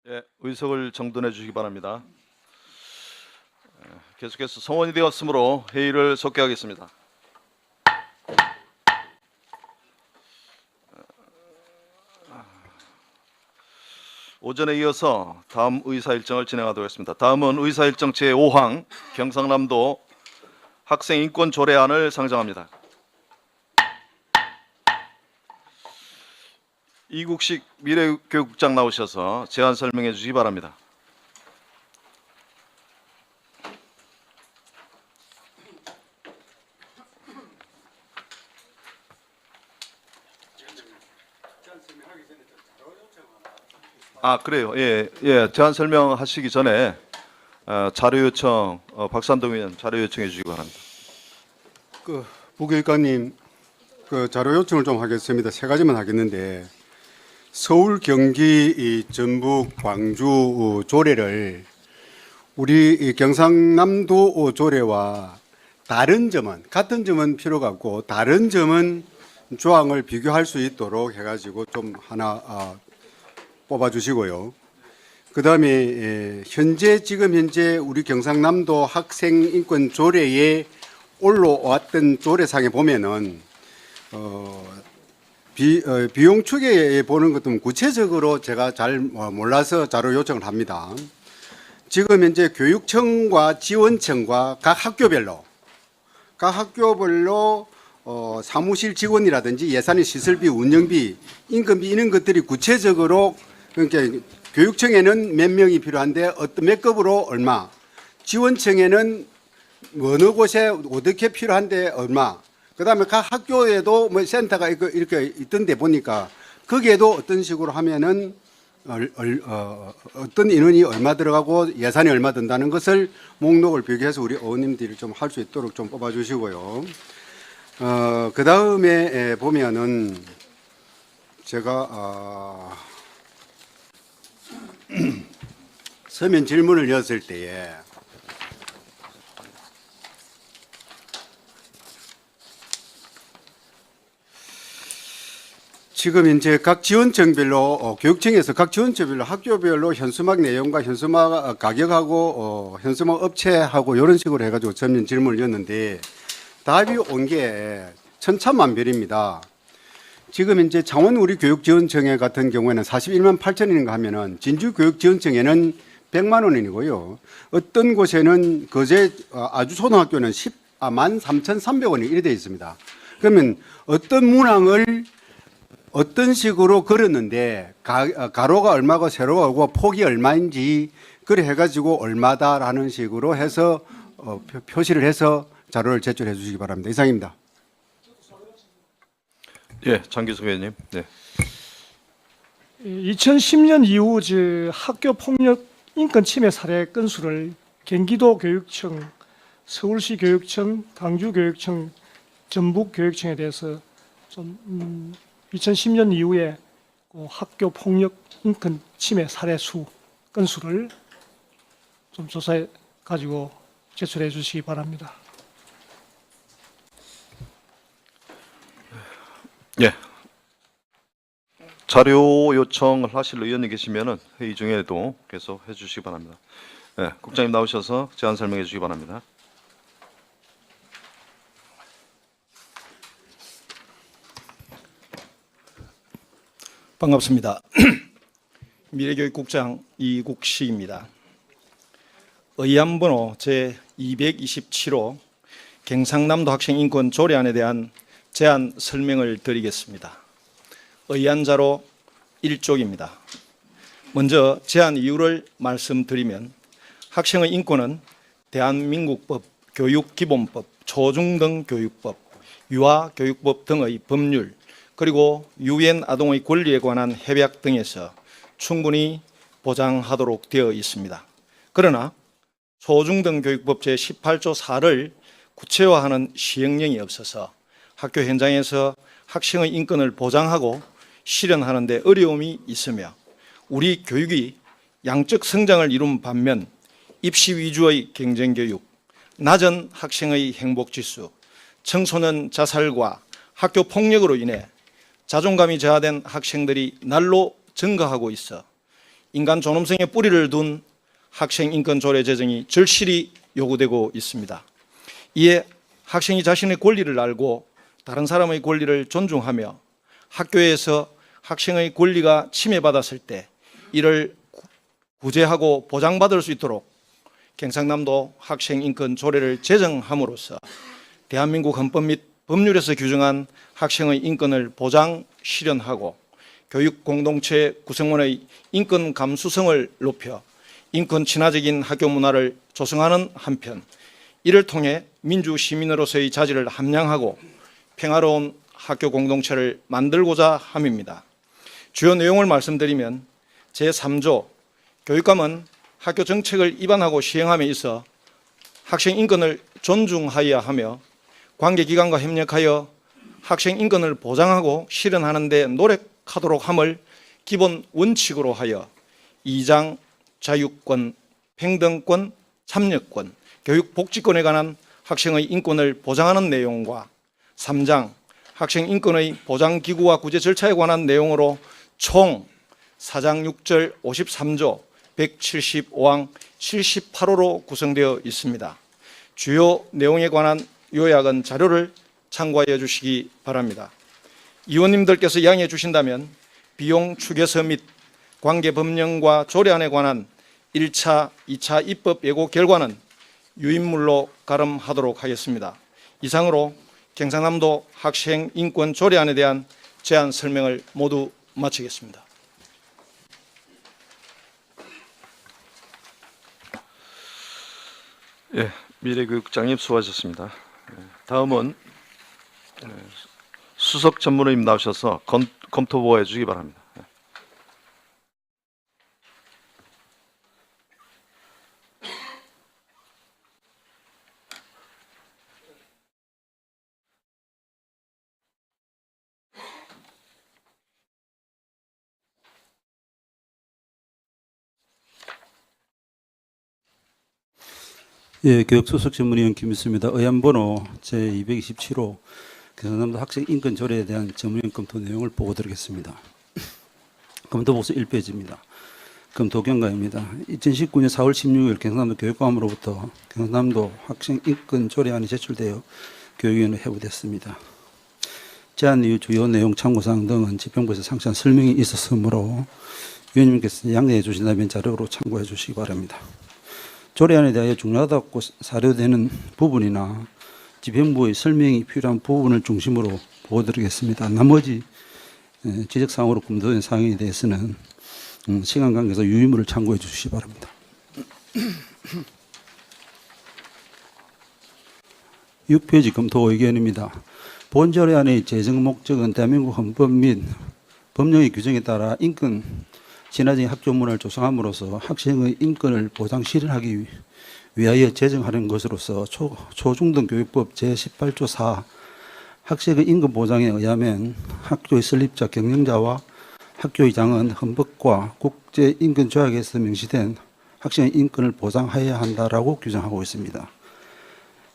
예, 의석을 정돈해 주시기 바랍니다. 계속해서 성원이 되었으므로 회의를 속개하겠습니다. 오전에 이어서 다음 의사 일정을 진행하도록 하겠습니다. 다음은 의사 일정 제5항 경상남도 학생 인권 조례안을 상정합니다. 이국식 미래교육국장 나오셔서 제안 설명해 주시기 바랍니다. 그래요. 예. 제안 설명하시기 전에 자료 요청, 박산동 의원 자료 요청해 주시기 바랍니다. 부교육관님, 자료 요청을 좀 하겠습니다. 세 가지만 하겠는데, 서울, 경기, 전북, 광주 조례를 우리 이 경상남도 조례와 다른 점은, 같은 점은 필요가 없고 다른 점은 조항을 비교할 수 있도록 해가지고 좀 하나 뽑아주시고요. 그 다음에 지금 현재 우리 경상남도 학생인권 조례에 올라왔던 조례상에 보면은 비용 추계 보는 것도 구체적으로 제가 잘 몰라서 자료 요청을 합니다. 지금 현재 교육청과 지원청과 각 학교별로 사무실 직원이라든지 예산의 시설비, 운영비, 인건비 이런 것들이 구체적으로 그러니까 교육청에는 몇 명이 필요한데 어떤 몇 급으로 얼마, 지원청에는 어느 곳에 어떻게 필요한데 얼마, 그다음에 각 학교에도 뭐 센터가 이렇게 있던데 보니까 거기에도 어떤 식으로 하면은 어떤 인원이 얼마 들어가고 예산이 얼마 든다는 것을 목록을 비교해서 우리 의원님들이 좀 할 수 있도록 좀 뽑아주시고요. 그 다음에 보면은 제가 서면 질문을 였을 때에 지금 이제 각 지원청별로 교육청에서 각 지원청별로 학교별로 현수막 내용과 현수막 가격하고 현수막 업체하고 이런 식으로 해가지고 서면 질문을 였는데 답이 온 게 천차만별입니다. 지금 이제 창원 우리 교육지원청에 같은 경우에는 41만 8천원인가 하면은 진주교육지원청에는 100만 원이고요. 어떤 곳에는 거제 아주 초등학교는 103,300원이 이래 되어 있습니다. 그러면 어떤 문항을 어떤 식으로 걸었는데 가로가 얼마고 세로가 얼마고 폭이 얼마인지 그래 해가지고 얼마다라는 식으로 해서 표시를 해서 자료를 제출해 주시기 바랍니다. 이상입니다. 예, 장기석 의원님. 네. 2010년 이후 학교 폭력 인권 침해 사례 건수를 경기도 교육청, 서울시 교육청, 강주 교육청, 전북 교육청에 대해서 좀 2010년 이후에 학교 폭력 인권 침해 사례 수 건수를 좀 조사해 가지고 제출해 주시기 바랍니다. 예. 자료 요청을 하실 의원이 계시면은 회의 중에도 계속 해주시기 바랍니다. 예, 국장님 나오셔서 제안 설명해 주시기 바랍니다. 반갑습니다. 미래교육국장 이국식입니다. 의안번호 제227호 경상남도 학생인권 조례안에 대한 제안 설명을 드리겠습니다. 의안자로 1쪽입니다. 먼저 제안 이유를 말씀드리면 학생의 인권은 대한민국법, 교육기본법, 초중등교육법, 유아교육법 등의 법률 그리고 유엔 아동의 권리에 관한 협약 등에서 충분히 보장하도록 되어 있습니다. 그러나 초중등교육법 제18조 4를 구체화하는 시행령이 없어서 학교 현장에서 학생의 인권을 보장하고 실현하는 데 어려움이 있으며 우리 교육이 양적 성장을 이룬 반면 입시 위주의 경쟁교육, 낮은 학생의 행복지수, 청소년 자살과 학교 폭력으로 인해 자존감이 저하된 학생들이 날로 증가하고 있어 인간 존엄성의 뿌리를 둔 학생 인권 조례 제정이 절실히 요구되고 있습니다. 이에 학생이 자신의 권리를 알고 다른 사람의 권리를 존중하며 학교에서 학생의 권리가 침해받았을 때 이를 구제하고 보장받을 수 있도록 경상남도 학생 인권 조례를 제정함으로써 대한민국 헌법 및 법률에서 규정한 학생의 인권을 보장 실현하고 교육 공동체 구성원의 인권 감수성을 높여 인권 친화적인 학교 문화를 조성하는 한편 이를 통해 민주 시민으로서의 자질을 함양하고 평화로운 학교 공동체를 만들고자 함입니다. 주요 내용을 말씀드리면 제3조 교육감은 학교 정책을 입안하고 시행함에 있어 학생 인권을 존중하여야 하며 관계기관과 협력하여 학생 인권을 보장하고 실현하는 데 노력하도록 함을 기본 원칙으로 하여 2장 자유권, 평등권, 참여권, 교육복지권에 관한 학생의 인권을 보장하는 내용과 3장 학생 인권의 보장기구와 구제 절차에 관한 내용으로 총 4장 6절 53조 175항 78호로 구성되어 있습니다. 주요 내용에 관한 요약은 자료를 참고하여 주시기 바랍니다. 의원님들께서 양해해 주신다면 비용 추계서 및 관계 법령과 조례안에 관한 1차, 2차 입법 예고 결과는 유인물로 가름하도록 하겠습니다. 이상으로 경상남도 학생 인권 조례안에 대한 제안 설명을 모두 마치겠습니다. 예, 미래교육장님 수고하셨습니다. 다음은 수석 전문의님 나오셔서 검토 보고해 주기 바랍니다. 예, 교육수석 전문위원 김일수입니다. 의안번호 제227호 경상남도 학생 인권 조례에 대한 전문위원 검토 내용을 보고 드리겠습니다. 검토 보고서 1페이지입니다. 검토 경과입니다. 2019년 4월 16일 경상남도 교육감으로부터 경상남도 학생 인권 조례안이 제출되어 교육위원회에 회부됐습니다. 제안 이후 주요 내용 참고사항 등은 집행부에서 상세한 설명이 있었으므로 위원님께서 양해해 주신다면 자료로 참고해 주시기 바랍니다. 조례안에 대하여 중요하다고 사료되는 부분이나 집행부의 설명이 필요한 부분을 중심으로 보여드리겠습니다. 나머지 지적사항으로 검토된 사항에 대해서는 시간 관계에서 유의물을 참고해 주시기 바랍니다. 6페이지 검토 의견입니다. 본 조례안의 제정 목적은 대한민국 헌법 및 법령의 규정에 따라 인권 친화적인 학교 문화를 조성함으로써 학생의 인권을 보장 실현하기 위하여 제정하는 것으로서 초중등교육법 제18조 4 학생의 인권 보장에 의하면 학교의 설립자, 경영자와 학교의장은 헌법과 국제인권조약에서 명시된 학생의 인권을 보장해야 한다라고 규정하고 있습니다.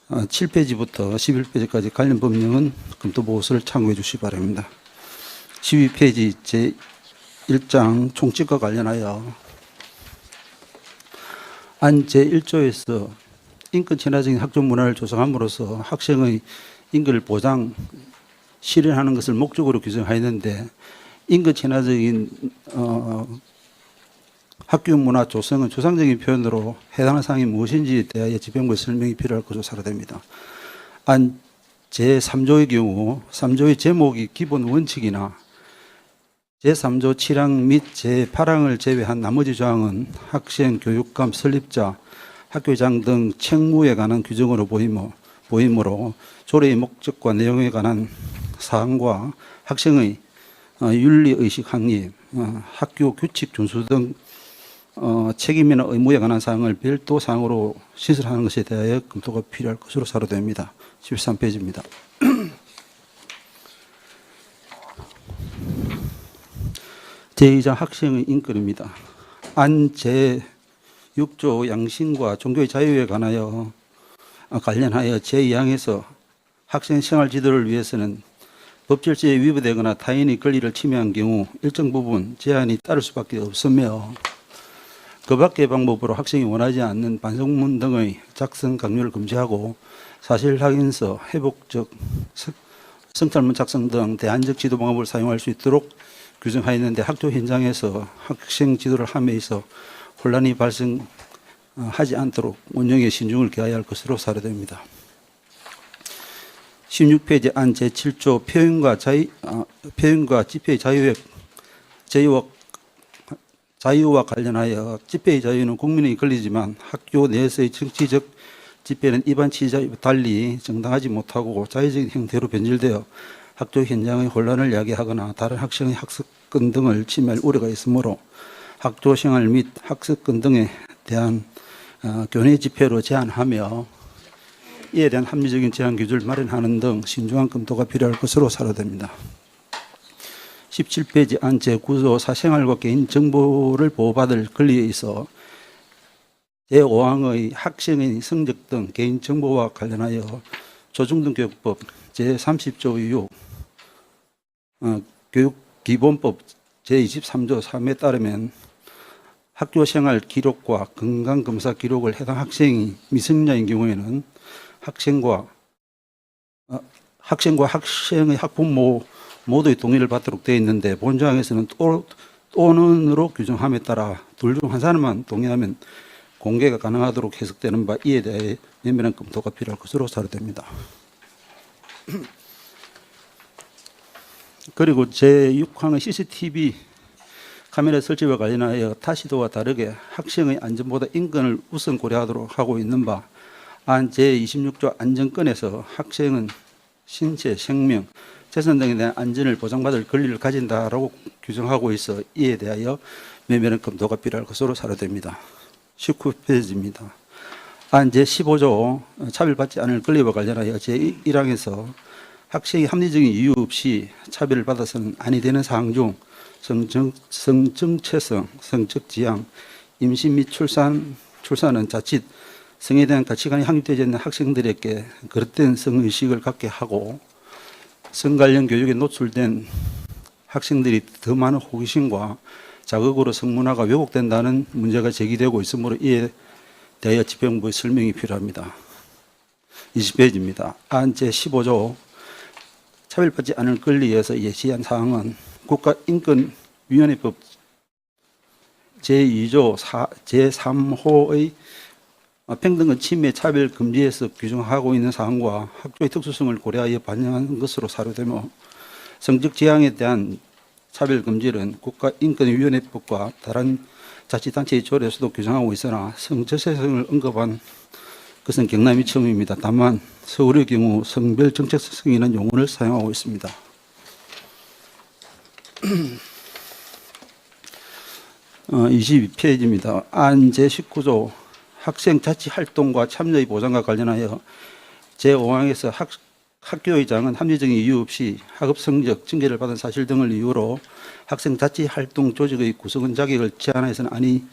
7페이지부터 11페이지까지 관련 법령은 검토 보고서를 참고해 주시기 바랍니다. 12페이지 제1장 총칙과 관련하여 안 제1조에서 인권 친화적인 학교 문화를 조성함으로써 학생의 인권을 보장 실현하는 것을 목적으로 규정하였는데 인권 친화적인 학교 문화 조성은 추상적인 표현으로 해당하는 사항이 무엇인지에 대하여 집행부의 설명이 필요할 것으로 사료됩니다. 안 제3조의 경우 3조의 제목이 기본 원칙이나 제3조 7항 및 제8항을 제외한 나머지 조항은 학생, 교육감, 설립자, 학교장 등 책무에 관한 규정으로 보이므로 조례의 목적과 내용에 관한 사항과 학생의 윤리의식 확립, 학교 규칙 준수 등 책임이나 의무에 관한 사항을 별도 사항으로 시설하는 것에 대하여 검토가 필요할 것으로 사료됩니다. 13페이지입니다. 제2장 학생의 인권입니다. 안 제6조 양심과 종교의 자유에 관하여 관련하여 제2항에서 학생 생활 지도를 위해서는 법 절차에 위배되거나 타인의 권리를 침해한 경우 일정 부분 제한이 따를 수밖에 없으며 그 밖의 방법으로 학생이 원하지 않는 반성문 등의 작성 강요를 금지하고 사실 확인서, 회복적 성찰문 작성 등 대안적 지도 방법을 사용할 수 있도록 규정하였는데 학교 현장에서 학생 지도를 함에 있어 혼란이 발생하지 않도록 운영에 신중을 기하여야 할 것으로 사료됩니다. 16페이지 안 제7조 표현과 집회의 자유와 관련하여 집회의 자유는 국민에게 걸리지만 학교 내에서의 정치적 집회는 일반 취지와 달리 정당하지 못하고 자유적인 형태로 변질되어 학교 현장의 혼란을 야기하거나 다른 학생의 학습권 등을 침해할 우려가 있으므로 학교 생활 및 학습권 등에 대한 교내 집회로 제한하며 이에 대한 합리적인 제한 규칙을 마련하는 등 신중한 검토가 필요할 것으로 사료됩니다. 17페이지 안 제9조 사생활과 개인정보를 보호받을 권리에 있어 제5항의 학생의 성적 등 개인정보와 관련하여 조중등교육법 제30조 이후 교육기본법 제23조 3에 따르면 학교생활 기록과 건강검사 기록을 해당 학생이 미성년자인 경우에는 학생과 학생의 학부모 모두의 동의를 받도록 되어 있는데 본조항에서는 또는으로 규정함에 따라 둘 중 한 사람만 동의하면 공개가 가능하도록 해석되는 바 이에 대해 면밀한 검토가 필요할 것으로 사료됩니다. 그리고 제6항의 CCTV 카메라 설치와 관련하여 타시도와 다르게 학생의 안전보다 인권을 우선 고려하도록 하고 있는 바 안 제26조 안전권에서 학생은 신체, 생명, 재산 등에 대한 안전을 보장받을 권리를 가진다라고 규정하고 있어 이에 대하여 면밀한 검토가 필요할 것으로 사료됩니다. 19페이지입니다. 안 제15조 차별받지 않을 권리와 관련하여 제1항에서 학생이 합리적인 이유 없이 차별을 받아서는 아니 되는 사항 중 성정체성, 성적 지향, 임신 및 출산은 자칫 성에 대한 가치관이 확립되지 않는 학생들에게 그릇된 성의식을 갖게 하고 성 관련 교육에 노출된 학생들이 더 많은 호기심과 자극으로 성문화가 왜곡된다는 문제가 제기되고 있으므로 이에 대하여 집행부의 설명이 필요합니다. 20페이지입니다. 안 제15조 차별받지 않을 권리에서 예시한 사항은 국가인권위원회법 제2조 제3호의 평등과 침해 차별 금지에서 규정하고 있는 사항과 학교의 특수성을 고려하여 반영한 것으로 사료되며 성적 지향에 대한 차별 금지는 국가인권위원회법과 다른 자치단체의 조례에서도 규정하고 있으나 성적성을 언급한 것은 경남이 처음입니다. 다만 서울의 경우 성별 정체성이라는 용어를 사용하고 있습니다. 22페이지입니다. 안 제19조 학생 자치 활동과 참여의 보장과 관련하여 제5항에서 학교의장은 합리적인 이유 없이 학업 성적 징계를 받은 사실 등을 이유로 학생 자치 활동 조직의 구성원 자격을 제한해서는 아니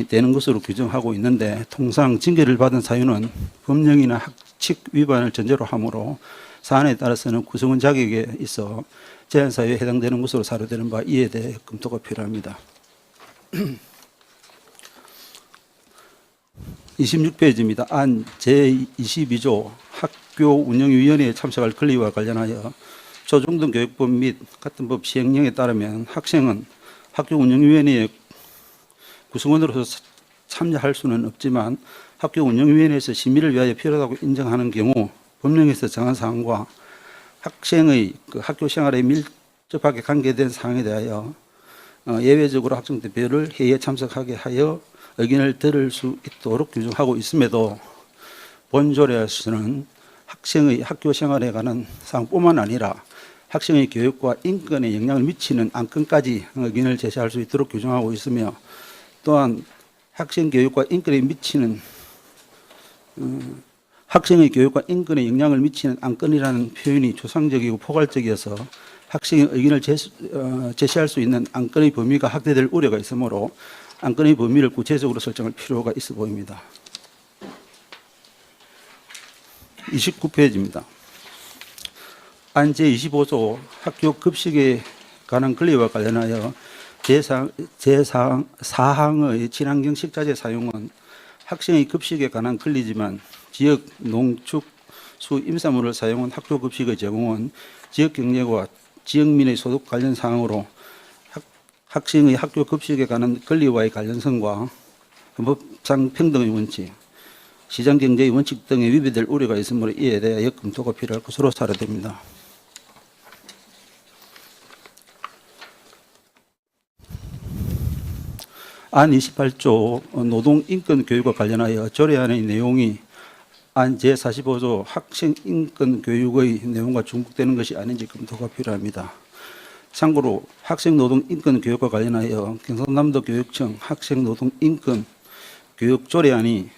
되는 것으로 규정하고 있는데 통상 징계를 받은 사유는 법령이나 학칙 위반을 전제로 하므로 사안에 따라서는 구성원 자격에 있어 제한 사유에 해당되는 것으로 사료되는 바 이에 대해 검토가 필요합니다. 26페이지입니다. 안 제22조 학교 운영위원회에 참석할 권리와 관련하여 조중등교육법 및 같은 법 시행령에 따르면 학생은 학교 운영위원회의 구성원으로서 참여할 수는 없지만 학교 운영위원회에서 심의를 위하여 필요하다고 인정하는 경우 법령에서 정한 사항과 학생의 학교 생활에 밀접하게 관계된 사항에 대하여 예외적으로 학생 대표를 회의에 참석하게 하여 의견을 들을 수 있도록 규정하고 있음에도 본조례에서는 학생의 학교 생활에 관한 사항뿐만 아니라 학생의 교육과 인권에 영향을 미치는 안건까지 의견을 제시할 수 있도록 규정하고 있으며 또한 학생 교육과 인권에 미치는 학생의 교육과 인권에 영향을 미치는 안건이라는 표현이 추상적이고 포괄적이어서 학생의 의견을 제시할 수 있는 안건의 범위가 확대될 우려가 있으므로 안건의 범위를 구체적으로 설정할 필요가 있어 보입니다. 29페이지입니다. 안 제25조 학교 급식에 관한 권리와 관련하여 제4항의 친환경 식자재 사용은 학생의 급식에 관한 권리지만 지역 농축 수 임산물을 사용한 학교 급식의 제공은 지역 경제와 지역민의 소득 관련 사항으로 학생의 학교 급식에 관한 권리와의 관련성과 법상 평등의 원칙, 시장 경제의 원칙 등에 위배될 우려가 있으므로 이에 대하여 검토가 필요할 것으로 사료됩니다. 안 28조 노동인권교육과 관련하여 조례안의 내용이 안 제45조 학생인권교육의 내용과 중복되는 것이 아닌지 검토가 필요합니다. 참고로 학생노동인권교육과 관련하여 경상남도 교육청 학생노동인권교육 조례안이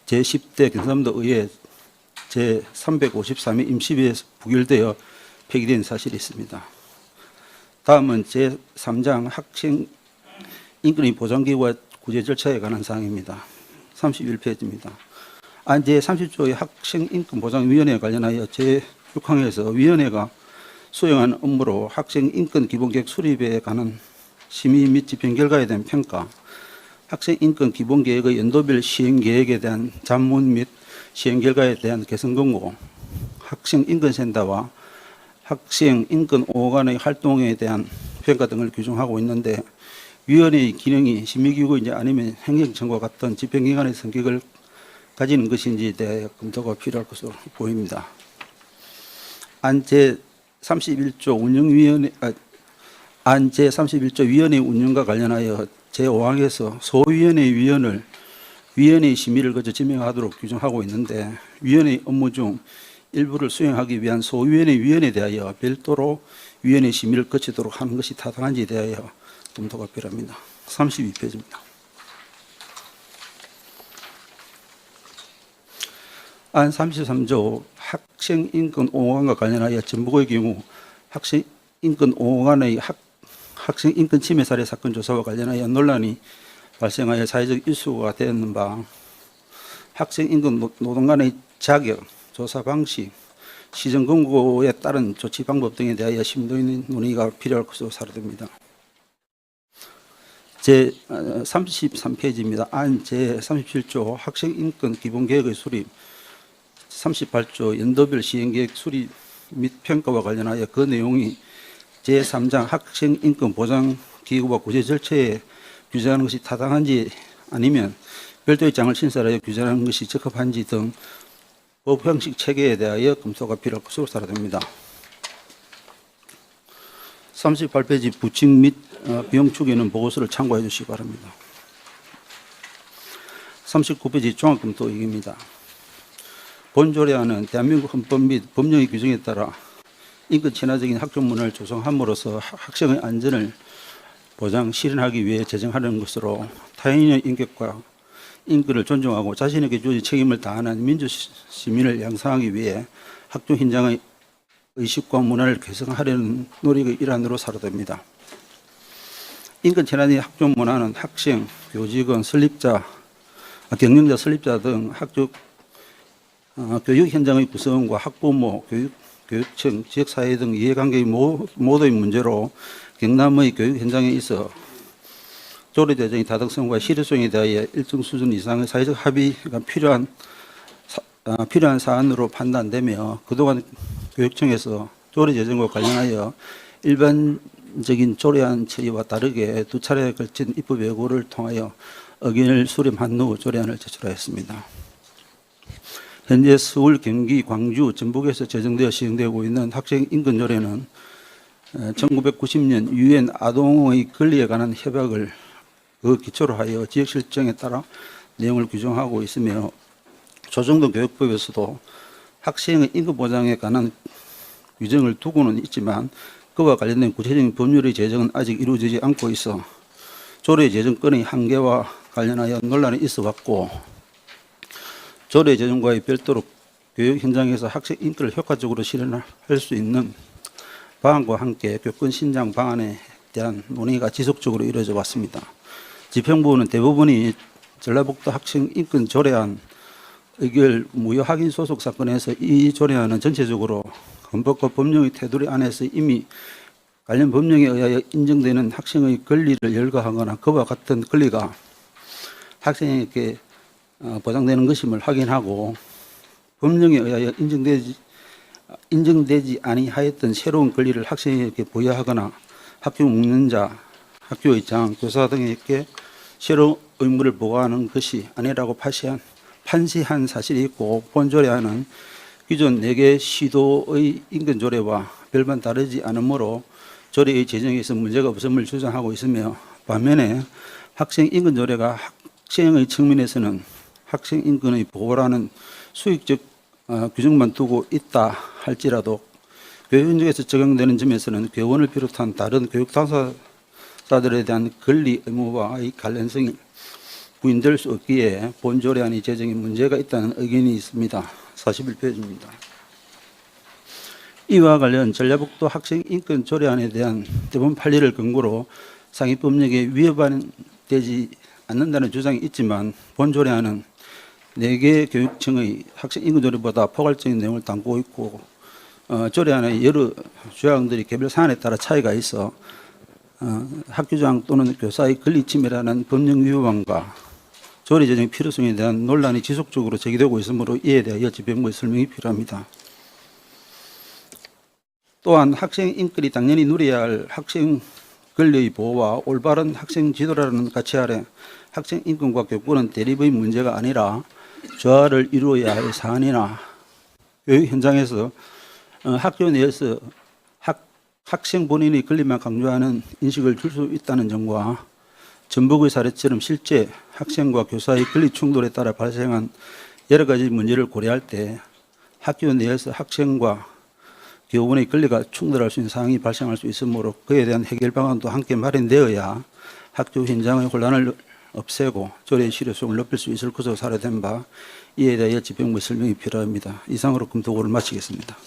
제10대 경상남도 의회 제353회 임시회에 부결되어 폐기된 사실이 있습니다. 다음은 제3장 학생인권의 보장기구와 구제 절차에 관한 사항입니다. 31페이지입니다. 안 제30조의 학생인권보장위원회에 관련하여 제6항에서 위원회가 수행한 업무로 학생인권 기본계획 수립에 관한 심의 및 집행 결과에 대한 평가, 학생인권 기본계획의 연도별 시행계획에 대한 잠문 및 시행 결과에 대한 개선 권고, 학생인권센터와 학생인권오호 간의 활동에 대한 평가 등을 규정하고 있는데 위원회의 기능이 심의기구인지 아니면 행정청과 같은 집행기관의 성격을 가지는 것인지에 대해 검토가 필요할 것으로 보입니다. 안 제31조 위원회 운영과 관련하여 제5항에서 소위원회 위원을 위원회의 심의를 거쳐 지명하도록 규정하고 있는데 위원회의 업무 중 일부를 수행하기 위한 소위원회 위원에 대하여 별도로 위원회 심의를 거치도록 하는 것이 타당한지에 대하여 검토가 필요합니다. 32페이지입니다. 안 33조 학생인권옹호관과 관련하여 전북의 경우 학생인권옹호관의 학생인권 침해 사례 사건 조사와 관련하여 논란이 발생하여 사회적 이슈가 되었는 바 학생인권 노동 간의 자격, 조사 방식, 시정 권고에 따른 조치 방법 등에 대하여 심도 있는 논의가 필요할 것으로 사료됩니다. 제 33페이지입니다. 안 제 37조 학생인권 기본계획의 수립, 38조 연도별 시행계획 수립 및 평가와 관련하여 그 내용이 제3장 학생인권 보장기구와 구제 절차에 규정하는 것이 타당한지 아니면 별도의 장을 신설하여 규정하는 것이 적합한지 등 법 형식 체계에 대하여 검토가 필요할 것으로 사료됩니다. 38페이지 부칙 및 비용 추계는 보고서를 참고해 주시기 바랍니다. 39페이지 종합검토익입니다. 본조례안은 대한민국 헌법 및 법령의 규정에 따라 인권 친화적인 학교 문화를 조성함으로써 학생의 안전을 보장, 실현하기 위해 제정하는 것으로 타인의 인격과 인권을 존중하고 자신에게 주어진 책임을 다하는 민주시민을 양성하기 위해 학교 현장의 의식과 문화를 개선하려는 노력의 일환으로 사료됩니다. 인권 친화적인 학교 문화는 학생, 교직원, 경영자, 설립자 등 학교 교육 현장의 구성원과 학부모, 교육청, 지역사회 등 이해관계의 모두의 문제로 경남의 교육 현장에 있어 조례 제정의 타당성과 실효성에 대하여 일정 수준 이상의 사회적 합의가 필요한 사안으로 판단되며 그동안 교육청에서 조례 제정과 관련하여 일반적인 조례안 처리와 다르게 두 차례에 걸친 입법 예고를 통하여 의견을 수렴한 후 조례안을 제출하였습니다. 현재 서울, 경기, 광주, 전북에서 제정되어 시행되고 있는 학생인권조례는 1990년 유엔 아동의 권리에 관한 협약을 그 기초로 하여 지역실정에 따라 내용을 규정하고 있으며 조정동 교육법에서도 학생의 인권보장에 관한 규정을 두고는 있지만 그와 관련된 구체적인 법률의 제정은 아직 이루어지지 않고 있어 조례 제정권의 한계와 관련하여 논란이 있어 왔고 조례 제정과의 별도로 교육 현장에서 학생 인권을 효과적으로 실현할 수 있는 방안과 함께 교권 신장 방안에 대한 논의가 지속적으로 이루어져 왔습니다. 집행부는 대부분이 전라북도 학생 인권 조례안 의결 무효 확인 소속 사건에서 이 조례안은 전체적으로 헌법과 법령의 테두리 안에서 이미 관련 법령에 의하여 인정되는 학생의 권리를 열거하거나 그와 같은 권리가 학생에게 보장되는 것임을 확인하고 법령에 의하여 인정되지 아니하였던 새로운 권리를 학생에게 부여하거나 학교 운영자, 학교의 장, 교사 등에게 새로운 의무를 부과하는 것이 아니라고 판시한 사실이 있고 본 조례안은 기존 4개 시도의 인권조례와 별반 다르지 않으므로 조례의 제정에서 문제가 없음을 주장하고 있으며 반면에 학생인권조례가 학생의 측면에서는 학생인권의 보호라는 수익적 규정만 두고 있다 할지라도 교육 현장에서 적용되는 점에서는 교원을 비롯한 다른 교육 당사자들에 대한 권리 의무와의 관련성이 부인될 수 없기에 본 조례안의 제정에 문제가 있다는 의견이 있습니다. 41페이지입니다. 이와 관련 전라북도 학생인권 조례안에 대한 대법원 판례를 근거로 상위 법령에 위반되지 않는다는 주장이 있지만 본 조례안은 4개 교육청의 학생인권 조례보다 포괄적인 내용을 담고 있고 조례안의 여러 조항들이 개별 사안에 따라 차이가 있어 학교장 또는 교사의 권리 침해라는 법령 위반과 조례 제정 필요성에 대한 논란이 지속적으로 제기되고 있으므로 이에 대하여 집행부의 설명이 필요합니다. 또한 학생 인권이 당연히 누려야 할 학생 권리의 보호와 올바른 학생 지도라는 가치 아래 학생 인권과 교권은 대립의 문제가 아니라 조화를 이루어야 할 사안이나 교육 현장에서 학교 내에서 학생 본인의 권리만 강조하는 인식을 줄 수 있다는 점과 전북의 사례처럼 실제 학생과 교사의 권리 충돌에 따라 발생한 여러 가지 문제를 고려할 때 학교 내에서 학생과 교원의 권리가 충돌할 수 있는 상황이 발생할 수 있으므로 그에 대한 해결 방안도 함께 마련되어야 학교 현장의 혼란을 없애고 조례의 실효성을 높일 수 있을 것으로 사례된 바 이에 대하여 집행부의 설명이 필요합니다. 이상으로 검토를 마치겠습니다.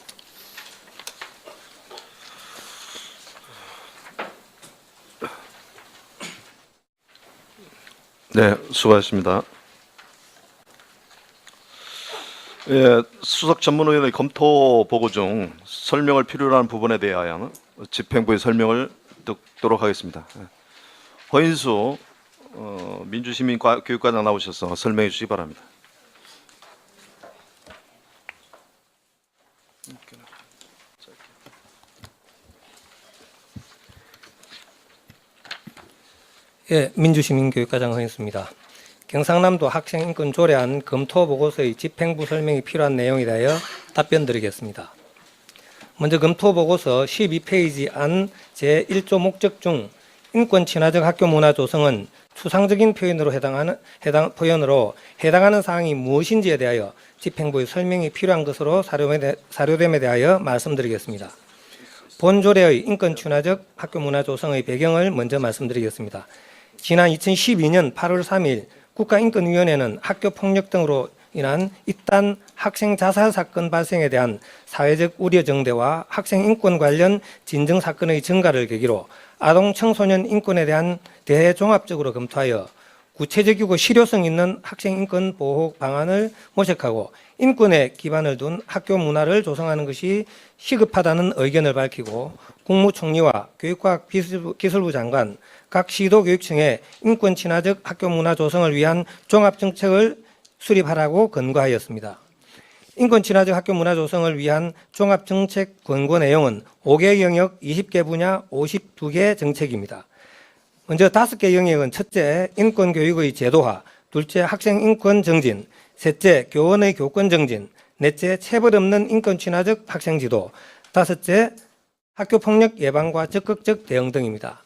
네, 수고하셨습니다. 예, 수석 전문위원의 검토 보고 중 설명을 필요로 하는 부분에 대하여 집행부의 설명을 듣도록 하겠습니다. 예. 허인수 민주시민교육과장 나오셔서 설명해 주시기 바랍니다. 예, 민주시민교육과장 허인수입니다. 경상남도 학생인권 조례안 검토 보고서의 집행부 설명이 필요한 내용에 대하여 답변드리겠습니다. 먼저 검토 보고서 12페이지 안 제1조 목적 중 인권 친화적 학교 문화 조성은 추상적인 표현으로 해당하는 사항이 무엇인지에 대하여 집행부의 설명이 필요한 것으로 사료됨에 대하여 말씀드리겠습니다. 본 조례의 인권 친화적 학교 문화 조성의 배경을 먼저 말씀드리겠습니다. 지난 2012년 8월 3일 국가인권위원회는 학교폭력 등으로 인한 잇단 학생 자살 사건 발생에 대한 사회적 우려 정대와 학생 인권 관련 진정 사건의 증가를 계기로 아동 청소년 인권에 대한 대해 종합적으로 검토하여 구체적이고 실효성 있는 학생 인권 보호 방안을 모색하고 인권에 기반을 둔 학교 문화를 조성하는 것이 시급하다는 의견을 밝히고 국무총리와 교육과학기술부 장관, 각 시도교육청에 인권 친화적 학교 문화 조성을 위한 종합정책을 수립하라고 권고하였습니다. 인권 친화적 학교 문화 조성을 위한 종합정책 권고 내용은 5개 영역 20개 분야 52개 정책입니다. 먼저 5개 영역은 첫째, 인권교육의 제도화, 둘째, 학생 인권 정진, 셋째, 교원의 교권 정진, 넷째, 체벌 없는 인권 친화적 학생 지도, 다섯째, 학교 폭력 예방과 적극적 대응 등입니다.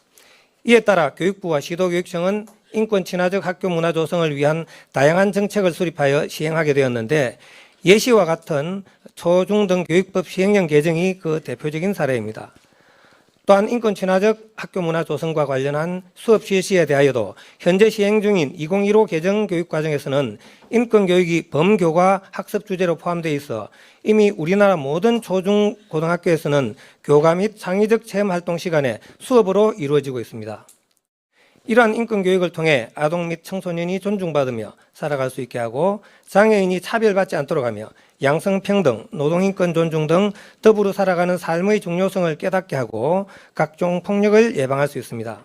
이에 따라 교육부와 시도교육청은 인권 친화적 학교 문화 조성을 위한 다양한 정책을 수립하여 시행하게 되었는데 예시와 같은 초중 등 교육법 시행령 개정이 그 대표적인 사례입니다. 또한 인권 친화적 학교 문화 조성과 관련한 수업 실시에 대하여도 현재 시행 중인 2015 개정 교육 과정에서는 인권 교육이 범교과 학습 주제로 포함되어 있어 이미 우리나라 모든 초중 고등학교에서는 교과 및 창의적 체험 활동 시간에 수업으로 이루어지고 있습니다. 이러한 인권 교육을 통해 아동 및 청소년이 존중받으며 살아갈 수 있게 하고 장애인이 차별받지 않도록 하며 양성평등, 노동인권 존중 등 더불어 살아가는 삶의 중요성을 깨닫게 하고 각종 폭력을 예방할 수 있습니다.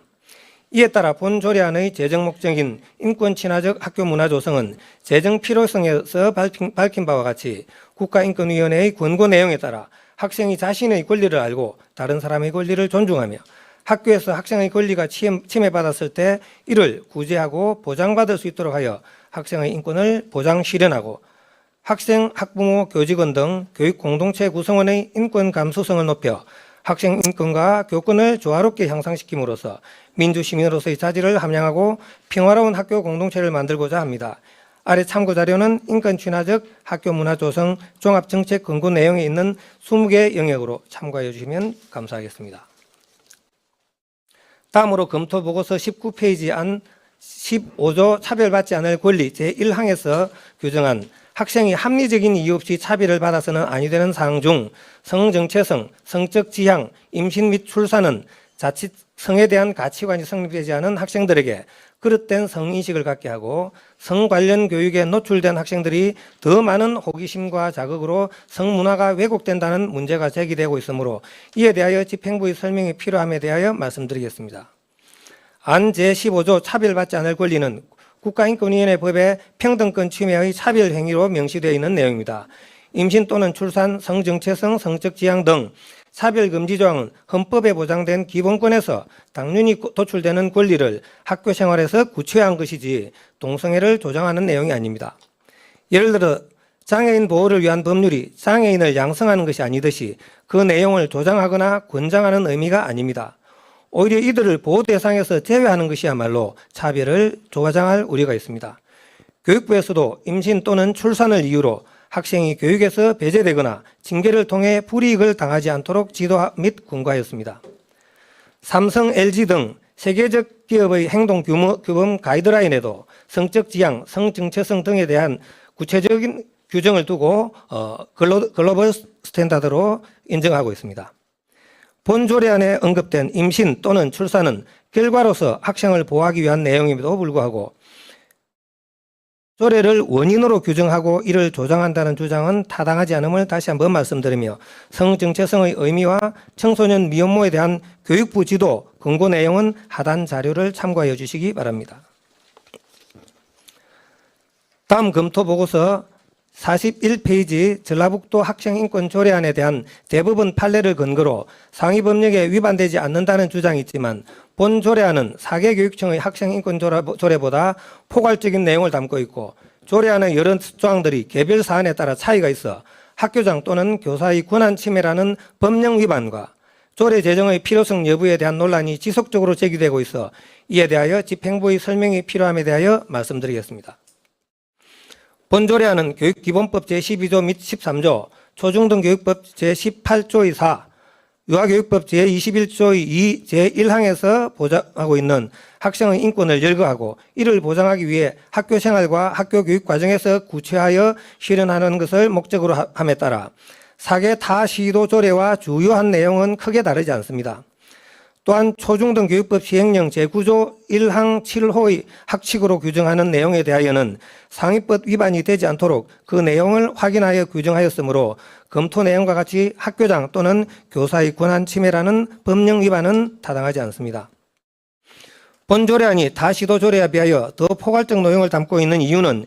이에 따라 본 조례안의 제정 목적인 인권 친화적 학교 문화 조성은 제정 필요성에서 밝힌 바와 같이 국가인권위원회의 권고 내용에 따라 학생이 자신의 권리를 알고 다른 사람의 권리를 존중하며 학교에서 학생의 권리가 침해받았을 때 이를 구제하고 보장받을 수 있도록 하여 학생의 인권을 보장 실현하고 학생, 학부모, 교직원 등 교육 공동체 구성원의 인권 감수성을 높여 학생 인권과 교권을 조화롭게 향상시킴으로써 민주시민으로서의 자질을 함양하고 평화로운 학교 공동체를 만들고자 합니다. 아래 참고 자료는 인권 친화적 학교 문화 조성 종합정책 권고 내용에 있는 20개 영역으로 참고해 주시면 감사하겠습니다. 다음으로 검토 보고서 19페이지 안 15조 차별받지 않을 권리 제1항에서 규정한 학생이 합리적인 이유 없이 차별을 받아서는 아니 되는 사항 중 성정체성, 성적 지향, 임신 및 출산은 자칫 성에 대한 가치관이 성립되지 않은 학생들에게 그릇된 성인식을 갖게 하고 성 관련 교육에 노출된 학생들이 더 많은 호기심과 자극으로 성문화가 왜곡된다는 문제가 제기되고 있으므로 이에 대하여 집행부의 설명이 필요함에 대하여 말씀드리겠습니다. 안 제15조 차별받지 않을 권리는 국가인권위원회 법의 평등권 침해의 차별 행위로 명시되어 있는 내용입니다. 임신 또는 출산, 성정체성, 성적 지향 등 차별금지 조항은 헌법에 보장된 기본권에서 당연히 도출되는 권리를 학교 생활에서 구체화한 것이지 동성애를 조장하는 내용이 아닙니다. 예를 들어 장애인 보호를 위한 법률이 장애인을 양성하는 것이 아니듯이 그 내용을 조장하거나 권장하는 의미가 아닙니다. 오히려 이들을 보호 대상에서 제외하는 것이야말로 차별을 조장할 우려가 있습니다. 교육부에서도 임신 또는 출산을 이유로 학생이 교육에서 배제되거나 징계를 통해 불이익을 당하지 않도록 지도 및 권고하였습니다. 삼성, LG 등 세계적 기업의 행동 규범 가이드라인에도 성적 지향, 성정체성 등에 대한 구체적인 규정을 두고 글로벌 스탠다드로 인정하고 있습니다. 본 조례안에 언급된 임신 또는 출산은 결과로서 학생을 보호하기 위한 내용임에도 불구하고 조례를 원인으로 규정하고 이를 조장한다는 주장은 타당하지 않음을 다시 한번 말씀드리며 성정체성의 의미와 청소년 미혼모에 대한 교육부 지도 권고 내용은 하단 자료를 참고하여 주시기 바랍니다. 다음 검토 보고서 41페이지 전라북도 학생인권조례안에 대한 대법원 판례를 근거로 상위법령에 위반되지 않는다는 주장이 있지만 본 조례안은 사개교육청의 학생인권조례보다 포괄적인 내용을 담고 있고 조례안의 여러 조항들이 개별 사안에 따라 차이가 있어 학교장 또는 교사의 권한 침해라는 법령 위반과 조례 제정의 필요성 여부에 대한 논란이 지속적으로 제기되고 있어 이에 대하여 집행부의 설명이 필요함에 대하여 말씀드리겠습니다. 본 조례안은 교육기본법 제12조 및 13조, 초중등교육법 제18조의 4, 유아교육법 제21조의 2, 제1항에서 보장하고 있는 학생의 인권을 열거하고 이를 보장하기 위해 학교 생활과 학교 교육 과정에서 구체하여 실현하는 것을 목적으로 함에 따라 4개 타 시도 조례와 주요한 내용은 크게 다르지 않습니다. 또한 초중등 교육법 시행령 제9조 1항 7호의 학칙으로 규정하는 내용에 대하여는 상위법 위반이 되지 않도록 그 내용을 확인하여 규정하였으므로 검토 내용과 같이 학교장 또는 교사의 권한 침해라는 법령 위반은 타당하지 않습니다. 본 조례안이 타 시도 조례에 비하여 더 포괄적 내용을 담고 있는 이유는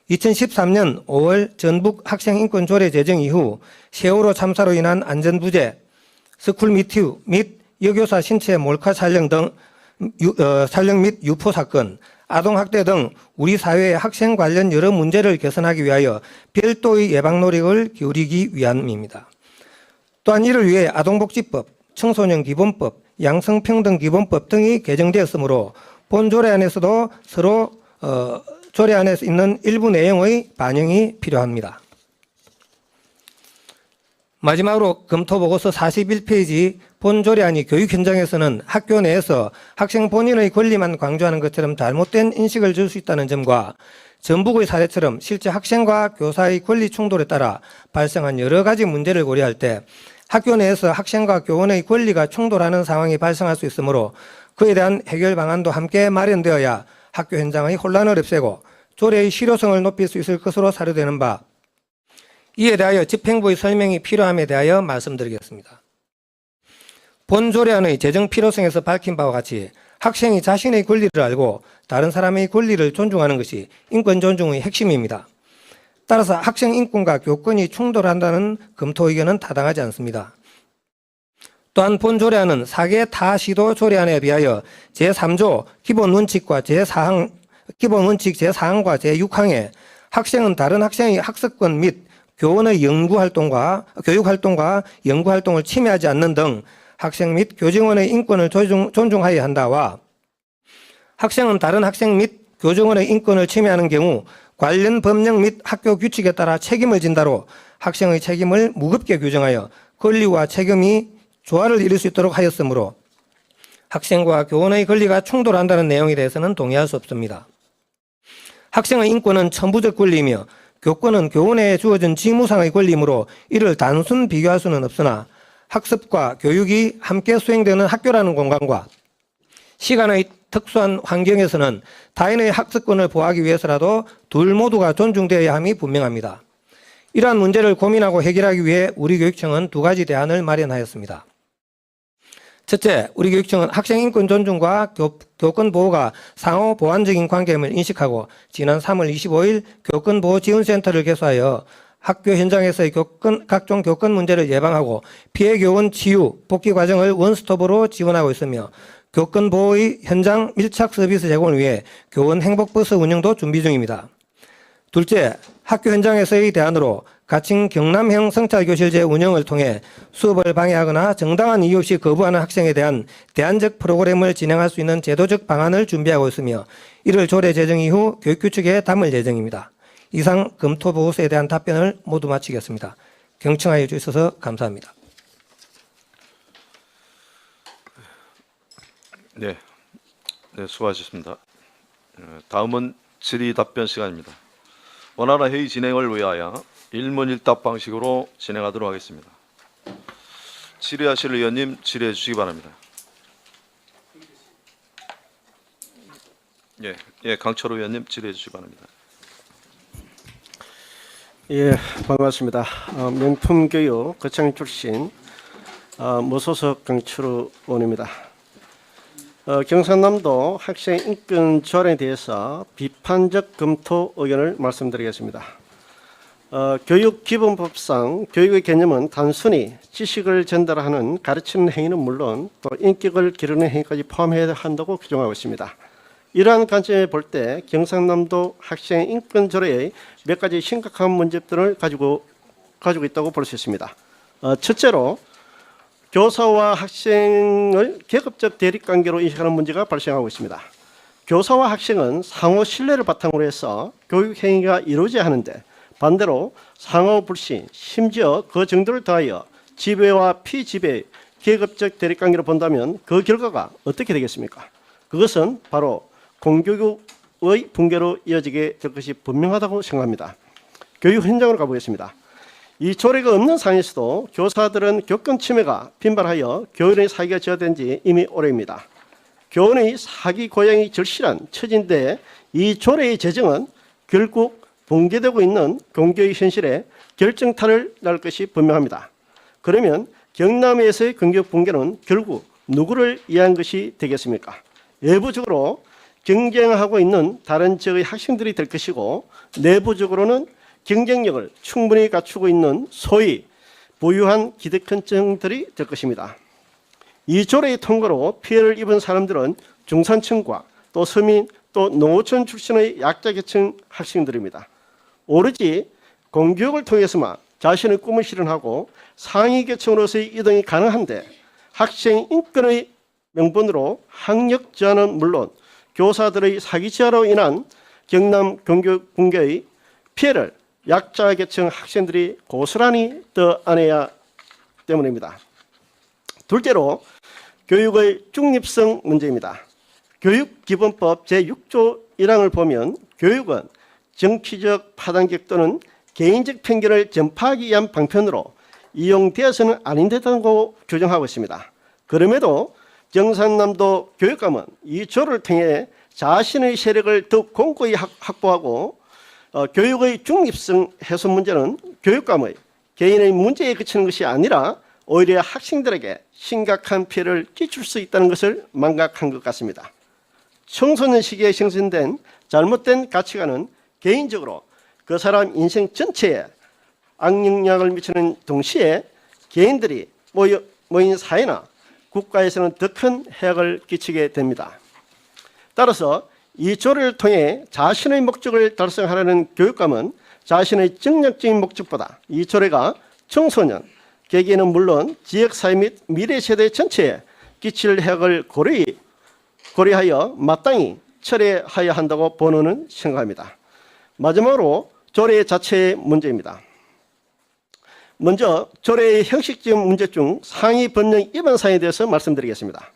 2013년 5월 전북 학생인권조례 제정 이후 세월호 참사로 인한 안전부재, 스쿨미투 및 여교사 신체 몰카 촬영 및 유포 사건, 아동학대 등 우리 사회의 학생 관련 여러 문제를 개선하기 위하여 별도의 예방 노력을 기울이기 위함입니다. 또한 이를 위해 아동복지법, 청소년기본법, 양성평등기본법 등이 개정되었으므로 본 조례안에서도 서로 조례안에 있는 일부 내용의 반영이 필요합니다. 마지막으로 검토보고서 41페이지 본 조례안이 교육 현장에서는 학교 내에서 학생 본인의 권리만 강조하는 것처럼 잘못된 인식을 줄 수 있다는 점과 전북의 사례처럼 실제 학생과 교사의 권리 충돌에 따라 발생한 여러 가지 문제를 고려할 때 학교 내에서 학생과 교원의 권리가 충돌하는 상황이 발생할 수 있으므로 그에 대한 해결 방안도 함께 마련되어야 학교 현장의 혼란을 없애고 조례의 실효성을 높일 수 있을 것으로 사료되는 바, 이에 대하여 집행부의 설명이 필요함에 대하여 말씀드리겠습니다. 본 조례안의 제정 필요성에서 밝힌 바와 같이 학생이 자신의 권리를 알고 다른 사람의 권리를 존중하는 것이 인권 존중의 핵심입니다. 따라서 학생 인권과 교권이 충돌한다는 검토 의견은 타당하지 않습니다. 또한 본 조례안은 4개 타 시도 조례안에 비하여 제3조 기본 원칙과 기본 원칙 제4항과 제6항에 학생은 다른 학생의 학습권 및 교원의 교육활동과 연구활동을 침해하지 않는 등 학생 및 교직원의 인권을 존중하여야 한다와 학생은 다른 학생 및 교직원의 인권을 침해하는 경우 관련 법령 및 학교 규칙에 따라 책임을 진다로 학생의 책임을 무겁게 규정하여 권리와 책임이 조화를 이룰 수 있도록 하였으므로 학생과 교원의 권리가 충돌한다는 내용에 대해서는 동의할 수 없습니다. 학생의 인권은 천부적 권리이며 교권은 교원에 주어진 직무상의 권리이므로 이를 단순 비교할 수는 없으나 학습과 교육이 함께 수행되는 학교라는 공간과 시간의 특수한 환경에서는 타인의 학습권을 보호하기 위해서라도 둘 모두가 존중되어야 함이 분명합니다. 이러한 문제를 고민하고 해결하기 위해 우리 교육청은 두 가지 대안을 마련하였습니다. 첫째, 우리 교육청은 학생 인권 존중과 교권 보호가 상호 보완적인 관계임을 인식하고 지난 3월 25일 교권보호지원센터를 개소하여 학교 현장에서의 각종 교권 문제를 예방하고 피해 교원 치유, 복귀 과정을 원스톱으로 지원하고 있으며 교권 보호의 현장 밀착 서비스 제공을 위해 교원 행복버스 운영도 준비 중입니다. 둘째, 학교 현장에서의 대안으로 가칭 경남형 성찰교실제 운영을 통해 수업을 방해하거나 정당한 이유 없이 거부하는 학생에 대한 대안적 프로그램을 진행할 수 있는 제도적 방안을 준비하고 있으며 이를 조례 제정 이후 교육규칙에 담을 예정입니다. 이상 검토 보고서에 대한 답변을 모두 마치겠습니다. 경청하여 주셔서 감사합니다. 네, 수고하셨습니다. 다음은 질의 답변 시간입니다. 원활한 회의 진행을 위하여 일문일답 방식으로 진행하도록 하겠습니다. 질의하실 의원님 질의해 주시기 바랍니다. 강철호 의원님 질의해 주시기 바랍니다. 예, 반갑습니다. 명품교육 거창 출신 무소속 강철호 의원입니다. 경상남도 학생 인권 조례에 대해서 비판적 검토 의견을 말씀드리겠습니다. 교육기본법상 교육의 개념은 단순히 지식을 전달하는 가르치는 행위는 물론 또 인격을 기르는 행위까지 포함해야 한다고 규정하고 있습니다. 이러한 관점에 볼 때 경상남도 학생 인권 조례의 몇 가지 심각한 문제들을 가지고 있다고 볼 수 있습니다. 첫째로 교사와 학생을 계급적 대립관계로 인식하는 문제가 발생하고 있습니다. 교사와 학생은 상호 신뢰를 바탕으로 해서 교육 행위가 이루어져야 하는데 반대로 상호 불신, 심지어 그 정도를 더하여 지배와 피지배, 계급적 대립관계로 본다면 그 결과가 어떻게 되겠습니까? 그것은 바로 공교육의 붕괴로 이어지게 될 것이 분명하다고 생각합니다. 교육 현장으로 가보겠습니다. 이 조례가 없는 상황에서도 교사들은 교권 침해가 빈발하여 교원의 사기가 저하된 지 이미 오래입니다. 교원의 사기 고양이 절실한 처지인데 이 조례의 제정은 결국 붕괴되고 있는 공교육 현실에 결정타를 날 것이 분명합니다. 그러면 경남에서의 공교육 붕괴는 결국 누구를 위한 것이 되겠습니까? 외부적으로 경쟁하고 있는 다른 지역의 학생들이 될 것이고 내부적으로는 경쟁력을 충분히 갖추고 있는 소위 부유한 기득권층들이 될 것입니다. 이 조례의 통과로 피해를 입은 사람들은 중산층과 또 서민 또 농어촌 출신의 약자계층 학생들입니다. 오로지 공교육을 통해서만 자신의 꿈을 실현하고 상위 계층으로서의 이동이 가능한데 학생 인권의 명분으로 학력 제한은 물론 교사들의 사기 제한으로 인한 경남 공교육 붕괴의 피해를 약자계층 학생들이 고스란히 떠안아야 때문입니다. 둘째로 교육의 중립성 문제입니다. 교육기본법 제6조 1항을 보면 교육은 정치적 파단격 또는 개인적 편견을 전파하기 위한 방편으로 이용되어서는 아닌다고 규정하고 있습니다. 그럼에도 경상남도 교육감은 이 조를 통해 자신의 세력을 더욱 공고히 확보하고 교육의 중립성 훼손 문제는 교육감의 개인의 문제에 그치는 것이 아니라 오히려 학생들에게 심각한 피해를 끼칠 수 있다는 것을 망각한 것 같습니다. 청소년 시기에 형성된 잘못된 가치관은 개인적으로 그 사람 인생 전체에 악영향을 미치는 동시에 개인들이 모인 사회나 국가에서는 더 큰 해악을 끼치게 됩니다. 따라서 이 조례를 통해 자신의 목적을 달성하려는 교육감은 자신의 정략적인 목적보다 이 조례가 청소년, 개개인은 물론 지역사회 및 미래 세대 전체에 끼칠 해악을 고려하여 마땅히 처리해야 한다고 본원은 생각합니다. 마지막으로 조례 자체의 문제입니다. 먼저 조례의 형식적 문제 중 상위 법령 위반 사항에 대해서 말씀드리겠습니다.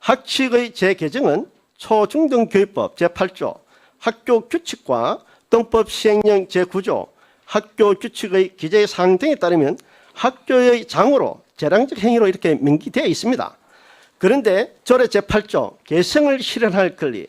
학칙의 재개정은 초중등교육법 제8조 학교 규칙과 동법 시행령 제9조 학교 규칙의 기재 사항 등에 따르면 학교의 장으로 재량적 행위로 이렇게 명기되어 있습니다. 그런데 조례 제8조 개성을 실현할 권리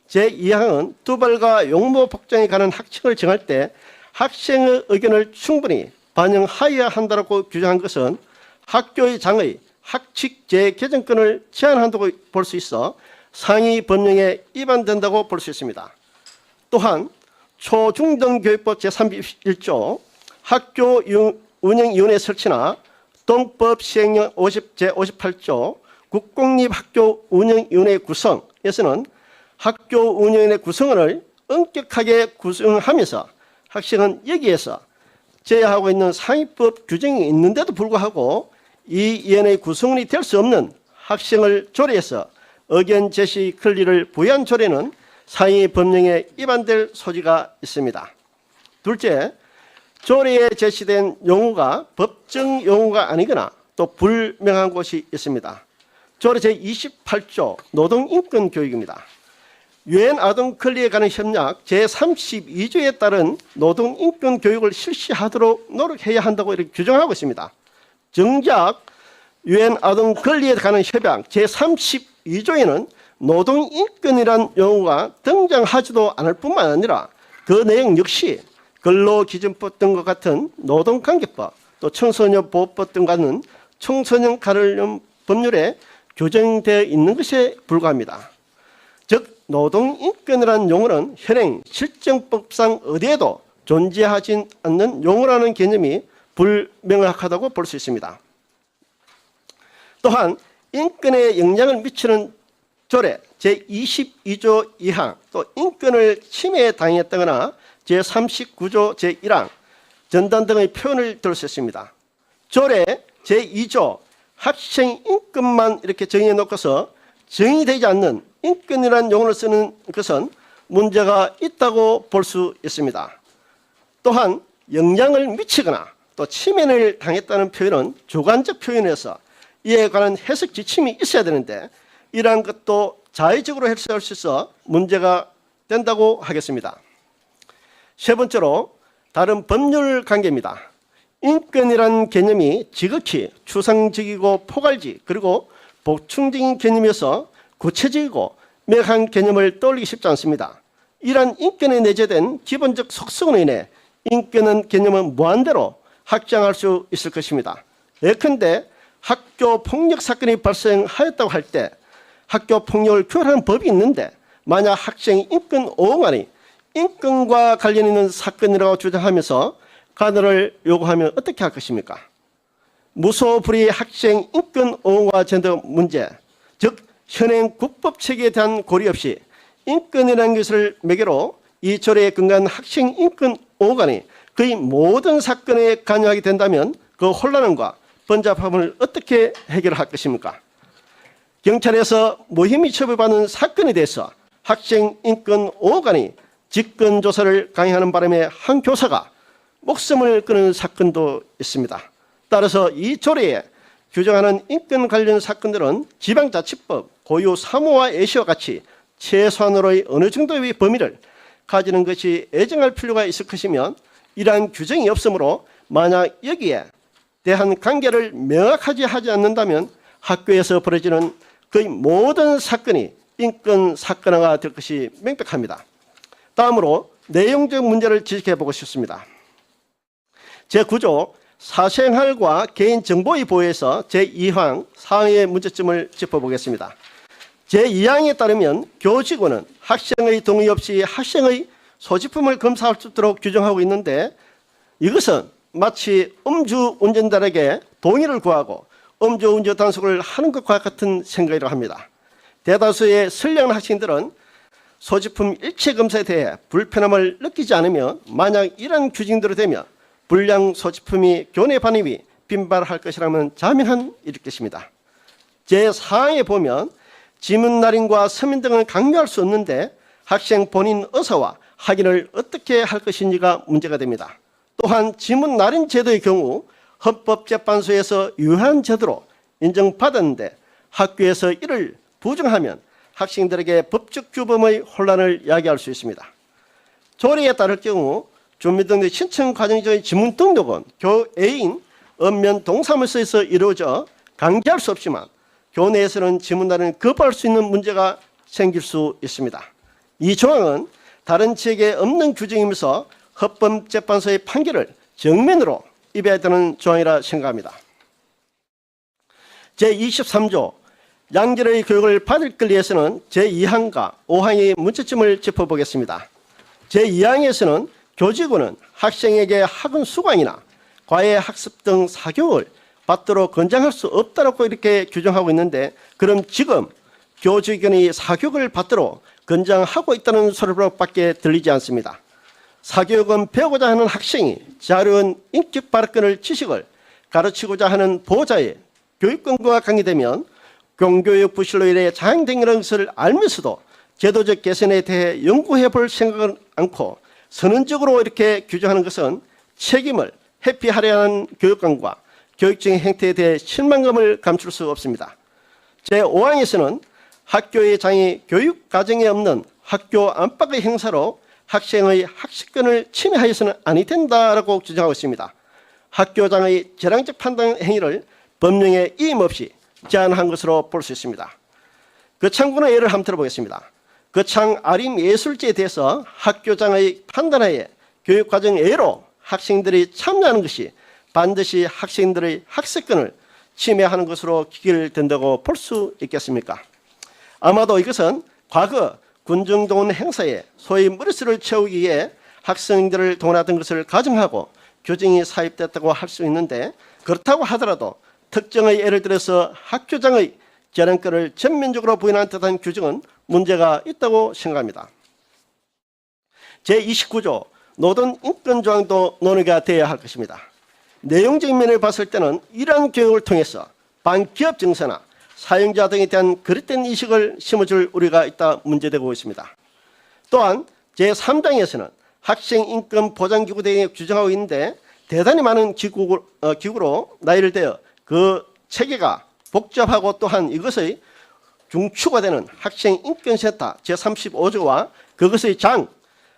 제2항은 두발과 용모 복장에 관한 학칙을 정할 때 학생의 의견을 충분히 반영하여야 한다고 규정한 것은 학교의 장의 학칙 재개정권을 제한한다고 볼 수 있어 상위 법령에 위반된다고 볼 수 있습니다. 또한 초중등교육법 제31조 학교 운영위원회 설치나 동법 시행령 제58조 국공립학교 운영위원회 구성에서는 학교 운영위원회 구성원을 엄격하게 구성하면서 학생은 여기에서 제외하고 있는 상위법 규정이 있는데도 불구하고 이 위원회 구성원이 될 수 없는 학생을 조례해서 의견 제시 권리를 부여한 조례는 상위 법령에 위반될 소지가 있습니다. 둘째, 조례에 제시된 용어가 법정 용어가 아니거나 또 불명한 곳이 있습니다. 조례 제28조 노동인권교육입니다. 유엔 아동 권리에 관한 협약 제32조에 따른 노동인권교육을 실시하도록 노력해야 한다고 이렇게 규정하고 있습니다. 정작 유엔 아동 권리에 관한 협약 제32조에는 노동인권이란 용어가 등장하지도 않을 뿐만 아니라 그 내용 역시 근로기준법 등과 같은 노동관계법 또 청소년보호법 등과는 청소년 관련 법률에 규정되어 있는 것에 불과합니다. 즉 노동인권이라는 용어는 현행 실정법상 어디에도 존재하지 않는 용어라는 개념이 불명확하다고 볼 수 있습니다. 또한 인권에 영향을 미치는 조례 제22조 2항 또 인권을 침해당했다거나 제39조 제1항 전단 등의 표현을 들 수 있습니다. 조례 제2조 학생 인권만 이렇게 정해 놓고서 정의되지 않는 인권이라는 용어를 쓰는 것은 문제가 있다고 볼 수 있습니다. 또한 영향을 미치거나 또 침해를 당했다는 표현은 주관적 표현에서 이에 관한 해석 지침이 있어야 되는데 이러한 것도 자의적으로 해석할 수 있어 문제가 된다고 하겠습니다. 세 번째로 다른 법률 관계입니다. 인권이라는 개념이 지극히 추상적이고 포괄적 그리고 보충적인 개념이어서 구체적이고 명확한 개념을 떠올리기 쉽지 않습니다. 이러한 인권에 내재된 기본적 속성으로 인해 인권은 개념은 무한대로 확장할 수 있을 것입니다. 예컨대 학교 폭력 사건이 발생하였다고 할 때 학교 폭력을 규율하는 법이 있는데 만약 학생이 인권 오응안이 인권과 관련 있는 사건이라고 주장하면서 간호를 요구하면 어떻게 할 것입니까? 무소불위 학생 인권 오응과 전등 문제, 즉 현행 국법 체계에 대한 고려 없이 인권이라는 것을 매개로 이 조례에 근거한 학생 인권 오응안이 거의 모든 사건에 관여하게 된다면 그 혼란함과 번잡함을 어떻게 해결할 것입니까? 경찰에서 무혐의 처벌받는 사건에 대해서 학생 인권 오응안이 직권 조사를 강행하는 바람에 한 교사가 목숨을 끊은 사건도 있습니다. 따라서 이 조례에 규정하는 인권 관련 사건들은 지방자치법 고유 사무와 예시와 같이 최소한으로의 어느 정도의 범위를 가지는 것이 애정할 필요가 있을 것이면 이러한 규정이 없으므로 만약 여기에 대한 관계를 명확하게 하지 않는다면 학교에서 벌어지는 거의 모든 사건이 인권 사건화가 될 것이 명백합니다. 다음으로 내용적 문제를 지적해 보고 싶습니다. 제9조 사생활과 개인정보의 보호에서 제2항 사항의 문제점을 짚어보겠습니다. 제2항에 따르면 교직원은 학생의 동의 없이 학생의 소지품을 검사할 수 있도록 규정하고 있는데 이것은 마치 음주운전자에게 동의를 구하고 음주운전 단속을 하는 것과 같은 생각이라고 합니다. 대다수의 선량한 학생들은 소지품 일체 검사에 대해 불편함을 느끼지 않으며 만약 이런 규정대로 되면 불량 소지품이 교내 반입이 빈발할 것이라면 자명한 일일 것입니다. 제4항에 보면 지문 날인과 서면 등은 강요할 수 없는데 학생 본인 의사와 확인을 어떻게 할 것인지가 문제가 됩니다. 또한 지문 날인 제도의 경우 헌법재판소에서 유효한 제도로 인정받았는데 학교에서 이를 부정하면 학생들에게 법적 규범의 혼란을 야기할 수 있습니다. 조례에 따를 경우 주민등록 신청 과정의 지문 등록은 교애인 읍면 동사무소에서 이루어져 강제할 수 없지만 교내에서는 지문 날인을 거부할 수 있는 문제가 생길 수 있습니다. 이 조항은 다른 지역에 없는 규정이면서 헌법재판소의 판결을 정면으로 입어야 되는 조항이라 생각합니다. 제23조 양질의 교육을 받을 권리에서는 제2항과 5항의 문제점을 짚어보겠습니다. 제2항에서는 교직원은 학생에게 학원 수강이나 과외 학습 등 사교육을 받도록 권장할 수 없다고 이렇게 규정하고 있는데 그럼 지금 교직원이 사교육을 받도록 권장하고 있다는 소리밖에 들리지 않습니다. 사교육은 배우고자 하는 학생이 자유로운 인격 발언권을 지식을 가르치고자 하는 보호자의 교육권과 관계되면 공교육 부실로 인해 장애된다는 것을 알면서도 제도적 개선에 대해 연구해 볼 생각은 않고 선언적으로 이렇게 규정하는 것은 책임을 회피하려 하는 교육관과 교육적인 행태에 대해 실망감을 감출 수 없습니다. 제5항에서는 학교의 장애 교육 과정에 없는 학교 안팎의 행사로 학생의 학습권을 침해하여서는 아니 된다라고 규정하고 있습니다. 학교장의 재량적 판단 행위를 법령에 이임 없이 제한한 것으로 볼 수 있습니다. 거창군의 예를 한번 들어보겠습니다. 거창 아림예술제에 대해서 학교장의 판단하에 교육과정 외로 학생들이 참여하는 것이 반드시 학생들의 학습권을 침해하는 것으로 기결된다고 볼 수 있겠습니까? 아마도 이것은 과거 군중동원 행사에 소위 머릿수를 채우기 위해 학생들을 동원하던 것을 가정하고 규정이 사입됐다고 할 수 있는데 그렇다고 하더라도 특정의 예를 들어서 학교장의 재량권을 전면적으로 부인하는 듯한 규정은 문제가 있다고 생각합니다. 제29조 노동인권조항도 논의가 되어야 할 것입니다. 내용적인 면을 봤을 때는 이러한 교육을 통해서 반기업 정서나 사용자 등에 대한 그릇된 인식을 심어줄 우려가 있다 문제되고 있습니다. 또한 제3장에서는 학생인권보장기구 등에 규정하고 있는데 대단히 많은 기구로 나열을 되어 그 체계가 복잡하고 또한 이것의 중추가 되는 학생인권센터 제35조와 그것의 장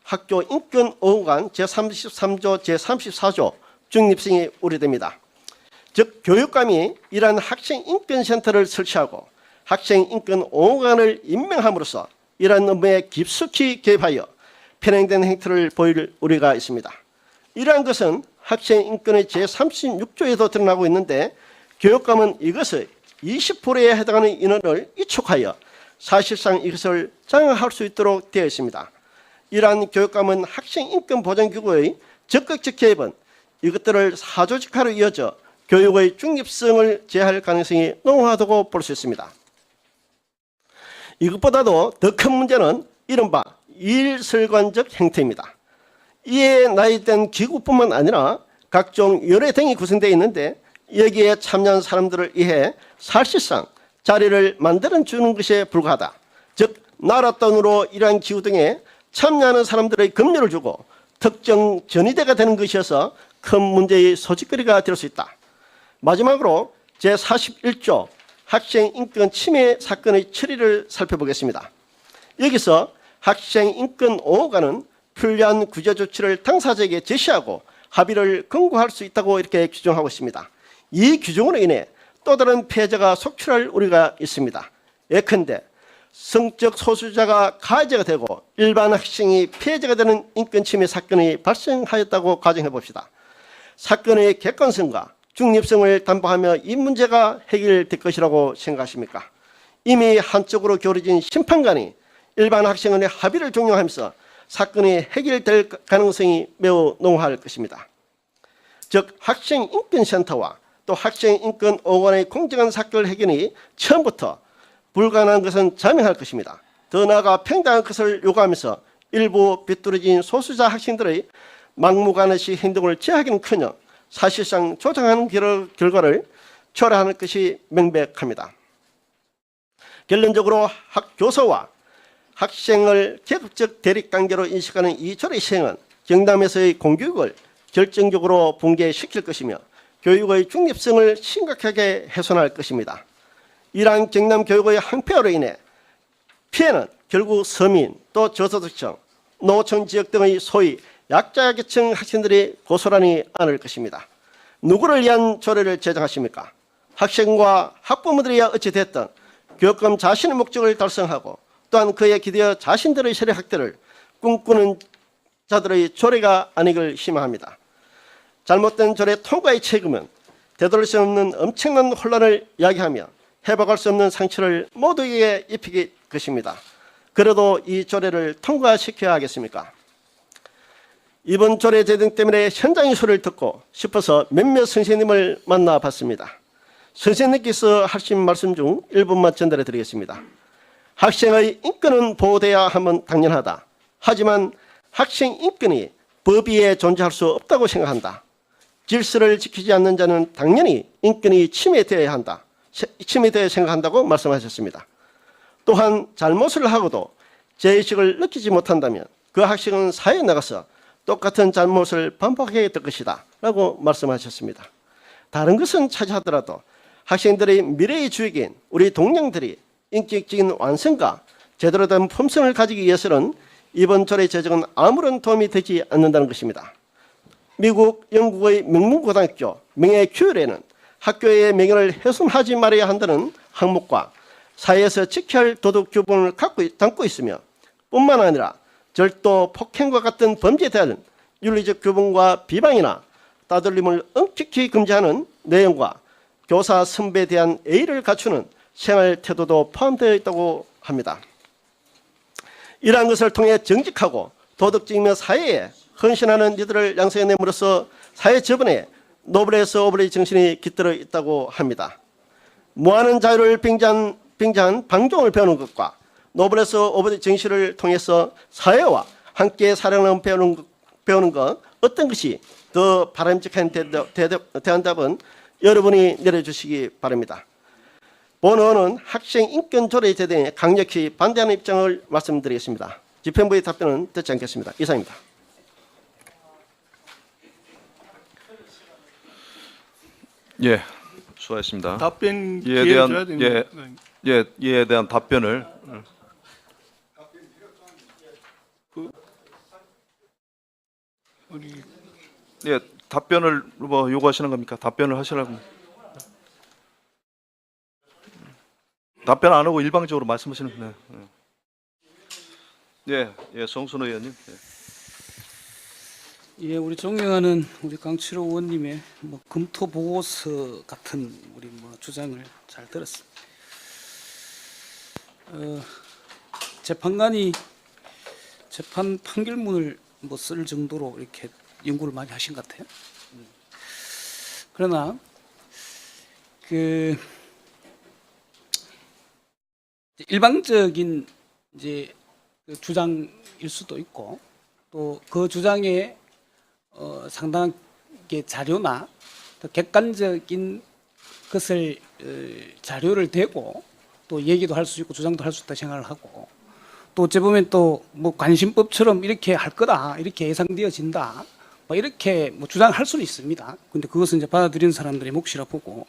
학교인권오후관 제33조 제34조 중립성이 우려됩니다. 즉 교육감이 이러한 학생인권센터를 설치하고 학생인권오후관을 임명함으로써 이러한 업무에 깊숙이 개입하여 편행된 행태를 보일 우려가 있습니다. 이러한 것은 학생인권의 제36조에도 드러나고 있는데 교육감은 이것의 20%에 해당하는 인원을 위촉하여 사실상 이것을 장악할 수 있도록 되어 있습니다. 이러한 교육감은 학생인권보장기구의 적극적 개입은 이것들을 사조직화로 이어져 교육의 중립성을 제할 가능성이 농후하다고 볼 수 있습니다. 이것보다도 더 큰 문제는 이른바 일설관적 행태입니다. 이에 나이된 기구뿐만 아니라 각종 연회 등이 구성되어 있는데 여기에 참여한 사람들을 위해 사실상 자리를 만들어주는 것에 불과하다. 즉 나라 돈으로 이러한 기구 등에 참여하는 사람들의 급료를 주고 특정 전위대가 되는 것이어서 큰 문제의 소지거리가 될 수 있다. 마지막으로 제41조 학생인권 침해 사건의 처리를 살펴보겠습니다. 여기서 학생인권오후관은 필요한 구제조치를 당사자에게 제시하고 합의를 권고할 수 있다고 이렇게 규정하고 있습니다. 이 규정으로 인해 또 다른 폐해자가 속출할 우려가 있습니다. 예컨대 성적 소수자가 가해자가 되고 일반 학생이 피해자가 되는 인권 침해 사건이 발생하였다고 가정해 봅시다. 사건의 객관성과 중립성을 담보하며 이 문제가 해결될 것이라고 생각하십니까? 이미 한쪽으로 기울어진 심판관이 일반 학생의 합의를 종용하면서 사건이 해결될 가능성이 매우 농후할 것입니다. 즉 학생인권센터와 또 학생인권오원의 공정한 사건 해결이 처음부터 불가능한 것은 자명할 것입니다. 더 나아가 평등한 것을 요구하면서 일부 비뚤어진 소수자 학생들의 막무가내식 행동을 제하기는커녕 사실상 조장하는 결과를 초래하는 것이 명백합니다. 결론적으로 교사와 학생을 계급적 대립관계로 인식하는 이 조례 시행은 경남에서의 공교육을 결정적으로 붕괴시킬 것이며 교육의 중립성을 심각하게 훼손할 것입니다. 이러한 경남 교육의 항폐화로 인해 피해는 결국 서민 또 저소득층, 농어촌 지역 등의 소위 약자계층 학생들이 고스란히 안을 것입니다. 누구를 위한 조례를 제정하십니까? 학생과 학부모들이야 어찌됐든 교육감 자신의 목적을 달성하고 또한 그에 기대어 자신들의 세력 확대를 꿈꾸는 자들의 조례가 아니길 희망합니다. 잘못된 조례 통과의 책임은 되돌릴 수 없는 엄청난 혼란을 야기하며 회복할 수 없는 상처를 모두에게 입히게 것입니다. 그래도 이 조례를 통과시켜야 하겠습니까? 이번 조례 제정 때문에 현장의 소리를 듣고 싶어서 몇몇 선생님을 만나봤습니다. 선생님께서 하신 말씀 중 일부만 전달해 드리겠습니다. 학생의 인권은 보호돼야 하면 당연하다. 하지만 학생 인권이 법 위에 존재할 수 없다고 생각한다. 질서를 지키지 않는 자는 당연히 인권이 침해되어야 한다. 침해되어야 생각한다고 말씀하셨습니다. 또한 잘못을 하고도 죄의식을 느끼지 못한다면 그 학생은 사회에 나가서 똑같은 잘못을 반복하게 될 것이다 라고 말씀하셨습니다. 다른 것은 차지하더라도 학생들의 미래의 주역인 우리 동령들이 인격적인 완성과 제대로 된 품성을 가지기 위해서는 이번 조례 제정은 아무런 도움이 되지 않는다는 것입니다. 미국, 영국의 명문고등학교 명예교율에는 학교의 명예를 훼손하지 말아야 한다는 항목과 사회에서 지켜야 할 도덕 규범을 담고 있으며 뿐만 아니라 절도, 폭행과 같은 범죄에 대한 윤리적 규범과 비방이나 따돌림을 엄격히 금지하는 내용과 교사 선배에 대한 예의를 갖추는 생활 태도도 포함되어 있다고 합니다. 이러한 것을 통해 정직하고 도덕적이며 사회에 헌신하는 이들을 양성해냄으로써 사회 저변에 노블레스 오브의 정신이 깃들어 있다고 합니다. 무한한 자유를 빙자한 방종을 배우는 것과 노블레스 오브의 정신을 통해서 사회와 함께 사랑을 배우는 것 어떤 것이 더 바람직한 대안답은 여러분이 내려주시기 바랍니다. 본원은 학생 인권 조례 제정에 강력히 반대하는 입장을 말씀드리겠습니다. 집행부의 답변은 듣지 않겠습니다. 이상입니다. 예, 수고하셨습니다. 답변 이에 기회 대한 줘야 됩니다. 이에 대한 답변을 우리 답변을 뭐 요구하시는 겁니까? 답변을 하시라고. 답변 안 하고 일방적으로 말씀하시는 거예요. 송순호 의원님. 예, 우리 존경하는 우리 강칠호 의원님의 뭐 검토 보고서 같은 우리 뭐 주장을 잘 들었습니다. 재판관이 재판 판결문을 뭐 쓸 정도로 이렇게 연구를 많이 하신 것 같아요. 그러나 그 일방적인 이제 그 주장일 수도 있고 또 그 주장에 상당하게 자료나 또 객관적인 것을 자료를 대고 또 얘기도 할 수 있고 주장도 할 수 있다 생각을 하고 또 어찌 보면 또 뭐 관심법처럼 이렇게 할 거다 이렇게 예상되어진다 뭐 이렇게 뭐 주장할 수는 있습니다. 근데 그것은 이제 받아들이는 사람들의 몫이라 보고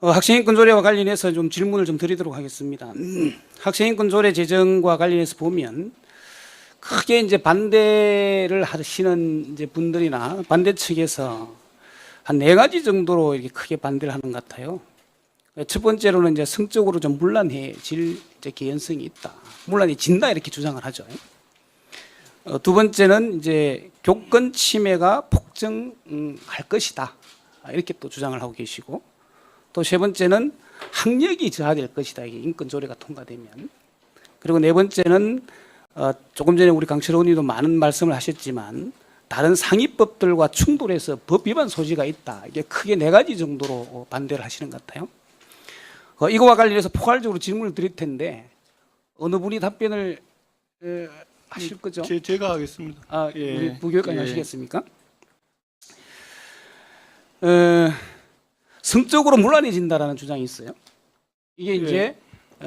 학생인권 조례와 관련해서 좀 질문을 좀 드리도록 하겠습니다. 학생인권 조례 제정과 관련해서 보면 크게 이제 반대를 하시는 이제 분들이나 반대 측에서 한 4가지 정도로 이렇게 크게 반대를 하는 것 같아요. 첫 번째로는 이제 성적으로 좀 문란해질 이제 개연성이 있다. 문란해진다 이렇게 주장을 하죠. 두 번째는 이제 교권 침해가 폭증할 것이다. 이렇게 또 주장을 하고 계시고, 또 세 번째는 학력이 저하될 것이다. 이게 인권 조례가 통과되면. 그리고 네 번째는 조금 전에 우리 강철호 의원님도 많은 말씀을 하셨지만 다른 상위법들과 충돌해서 법 위반 소지가 있다. 이게 크게 네 가지 정도로 반대를 하시는 것 같아요. 이거와 관련해서 포괄적으로 질문을 드릴 텐데 어느 분이 답변을 하실 거죠? 제가 하겠습니다. 예. 우리 부교육관이 예. 하시겠습니까? 성적으로 문란해진다라는 주장이 있어요. 이게 이제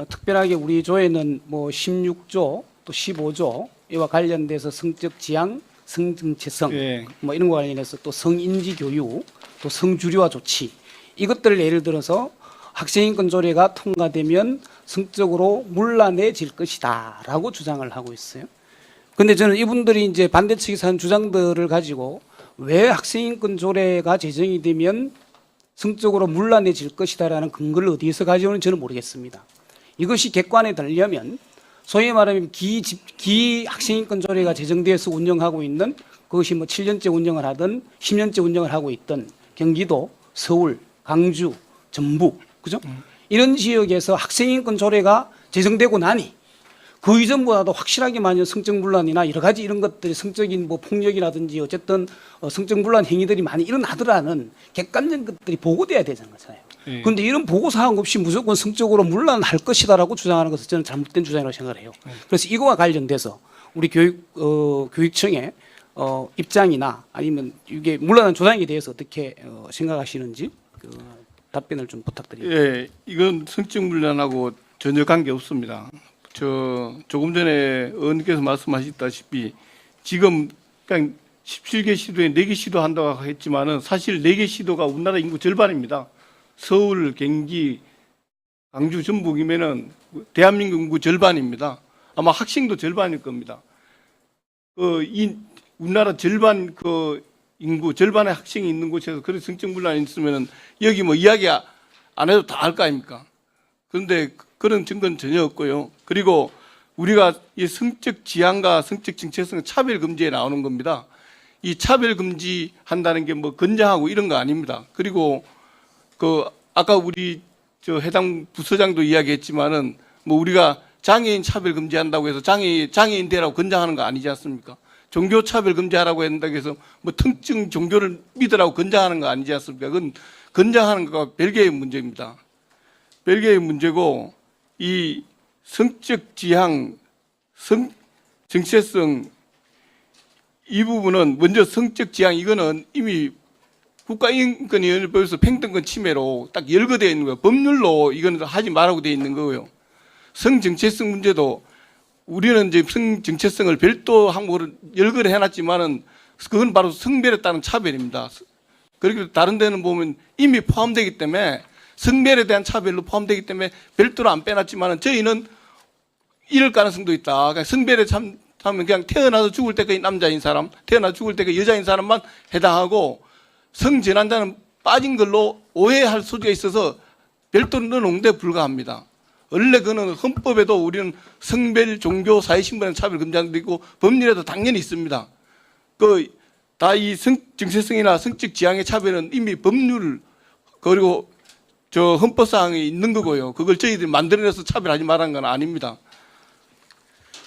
특별하게 우리 조에는 뭐 16조 또 15조 이와 관련돼서 성적 지향, 성정체성 예. 뭐 이런 거 관련해서 또 성인지 교육, 또 성주류화 조치 이것들을 예를 들어서 학생인권 조례가 통과되면 성적으로 문란해질 것이다라고 주장을 하고 있어요. 근데 저는 이분들이 이제 반대측에서 한 주장들을 가지고 왜 학생인권 조례가 제정이 되면 성적으로 문란해질 것이다라는 근거를 어디에서 가져오는지 저는 모르겠습니다. 이것이 객관에 들려면 소위 말하면 기 학생인권 조례가 제정되어서 운영하고 있는 그것이 뭐 7년째 운영을 하든 10년째 운영을 하고 있던 경기도, 서울, 강주, 전북, 그죠? 이런 지역에서 학생인권 조례가 제정되고 나니 그 이전보다도 확실하게 많은 성적 문란이나 여러 가지 이런 것들이 성적인 뭐 폭력이라든지 어쨌든 성적 문란 행위들이 많이 일어나더라는 객관적인 것들이 보고돼야 되잖아요. 그런데 이런 보고 사항 없이 무조건 성적으로 문란할 것이다라고 주장하는 것은 저는 잘못된 주장이라고 생각을 해요. 그래서 이거와 관련돼서 우리 교육청의 입장이나 아니면 이게 문란한 조장에 대해서 어떻게 생각하시는지 답변을 좀 부탁드립니다. 예, 이건 성적 문란하고 전혀 관계 없습니다. 조금 전에 의원님께서 말씀하셨다시피 지금 그냥 17개 시도에 4개 시도한다고 했지만은 사실 4개 시도가 우리나라 인구 절반입니다. 서울, 경기, 강주, 전북이면은 대한민국 인구 절반입니다. 아마 학생도 절반일 겁니다. 이 우리나라 절반 인구 절반의 학생이 있는 곳에서 그런 성적 문란이 있으면은 여기 뭐 이야기 안 해도 다 알 거 아닙니까? 그런데 그런 증거는 전혀 없고요. 그리고 우리가 이 성적 지향과 성적 정체성은 차별 금지에 나오는 겁니다. 이 차별 금지 한다는 게 뭐 건장하고 이런 거 아닙니다. 그리고 아까 우리 해당 부서장도 이야기했지만은 뭐 우리가 장애인 차별 금지한다고 해서 장애인 되라고 건장하는 거 아니지 않습니까? 종교 차별 금지하라고 한다고 해서 뭐 특정 종교를 믿으라고 건장하는 거 아니지 않습니까? 그건 건장하는 거가 별개의 문제입니다. 별개의 문제고 이 성적 지향, 정체성 이 부분은 먼저 성적 지향 이거는 이미 국가인권위원회법에서 평등권 침해로 딱 열거되어 있는 거예요. 법률로 이거는 하지 말라고 되어 있는 거고요. 성정체성 문제도 우리는 이제 성정체성을 별도 항목으로 열거를 해놨지만은 그건 바로 성별에 따른 차별입니다. 그리고 다른 데는 보면 이미 포함되기 때문에 성별에 대한 차별로 포함되기 때문에 별도로 안 빼놨지만은 저희는 이럴 가능성도 있다. 그러니까 성별에 하면 그냥 태어나서 죽을 때까지 남자인 사람, 태어나서 죽을 때까지 여자인 사람만 해당하고 성전환자는 빠진 걸로 오해할 소지가 있어서 별도로 넣어놓은 데 불과합니다. 원래 그는 헌법에도 우리는 성별, 종교, 사회신분의 차별 금지하는 데 있고 법률에도 당연히 있습니다. 다 이 정체성이나 성적 지향의 차별은 이미 법률 그리고 헌법사항에 있는 거고요. 그걸 저희들이 만들어내서 차별하지 말라는 건 아닙니다.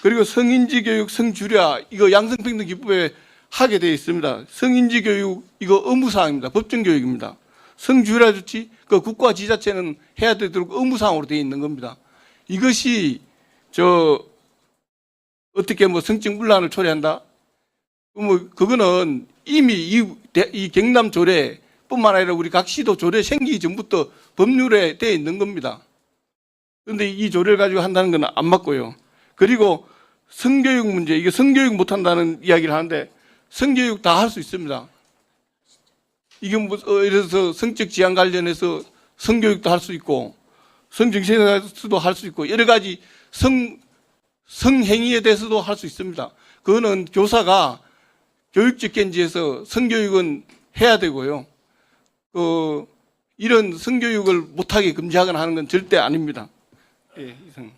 그리고 성인지 교육, 성주류 이거 양성평등기법에 하게 되어 있습니다. 성인지 교육 이거 의무사항입니다. 법정교육입니다. 성주류 조치 그 국가 지자체는 해야 되도록 의무사항으로 되어 있는 겁니다. 이것이 어떻게 뭐 성적 문란을 초래한다? 뭐 그거는 이미 이 경남 조례뿐만 아니라 우리 각 시도 조례 생기기 전부터 법률에 되어 있는 겁니다. 그런데 이 조례를 가지고 한다는 건 안 맞고요. 그리고 성교육 문제, 이게 성교육 못한다는 이야기를 하는데 성교육 다 할 수 있습니다. 이게 뭐 예를 들어서 성적 지향 관련해서 성교육도 할 수 있고 성정체성도 할 수 있고 여러 가지 성행위에 대해서도 할 수 있습니다. 그거는 교사가 교육적 견지에서 성교육은 해야 되고요. 이런 성교육을 못하게 금지하거나 하는 건 절대 아닙니다. 예, 이상.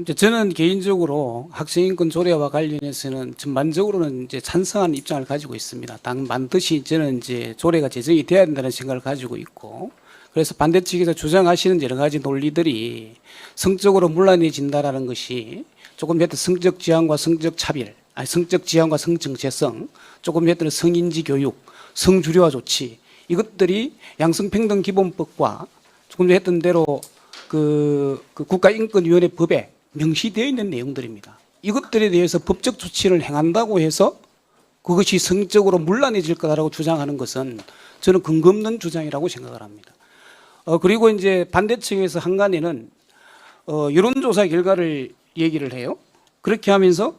이제 저는 개인적으로 학생 인권 조례와 관련해서는 전반적으로는 이제 찬성하는 입장을 가지고 있습니다. 반드시 저는 이제 조례가 제정이 돼야 된다는 생각을 가지고 있고, 그래서 반대 측에서 주장하시는 여러 가지 논리들이 성적으로 문란해진다라는 것이 조금 했던 성적 지향과 성적 차별, 성적 지향과 성정체성, 조금 했던 성인지 교육, 성주류화 조치, 이것들이 양성평등기본법과 조금 했던 대로 그 국가인권위원회 법에 명시되어 있는 내용들입니다. 이것들에 대해서 법적 조치를 행한다고 해서 그것이 성적으로 문란해질 거다라고 주장하는 것은 저는 근거 없는 주장이라고 생각을 합니다. 그리고 이제 반대측에서 한간에는 여론조사 결과를 얘기를 해요. 그렇게 하면서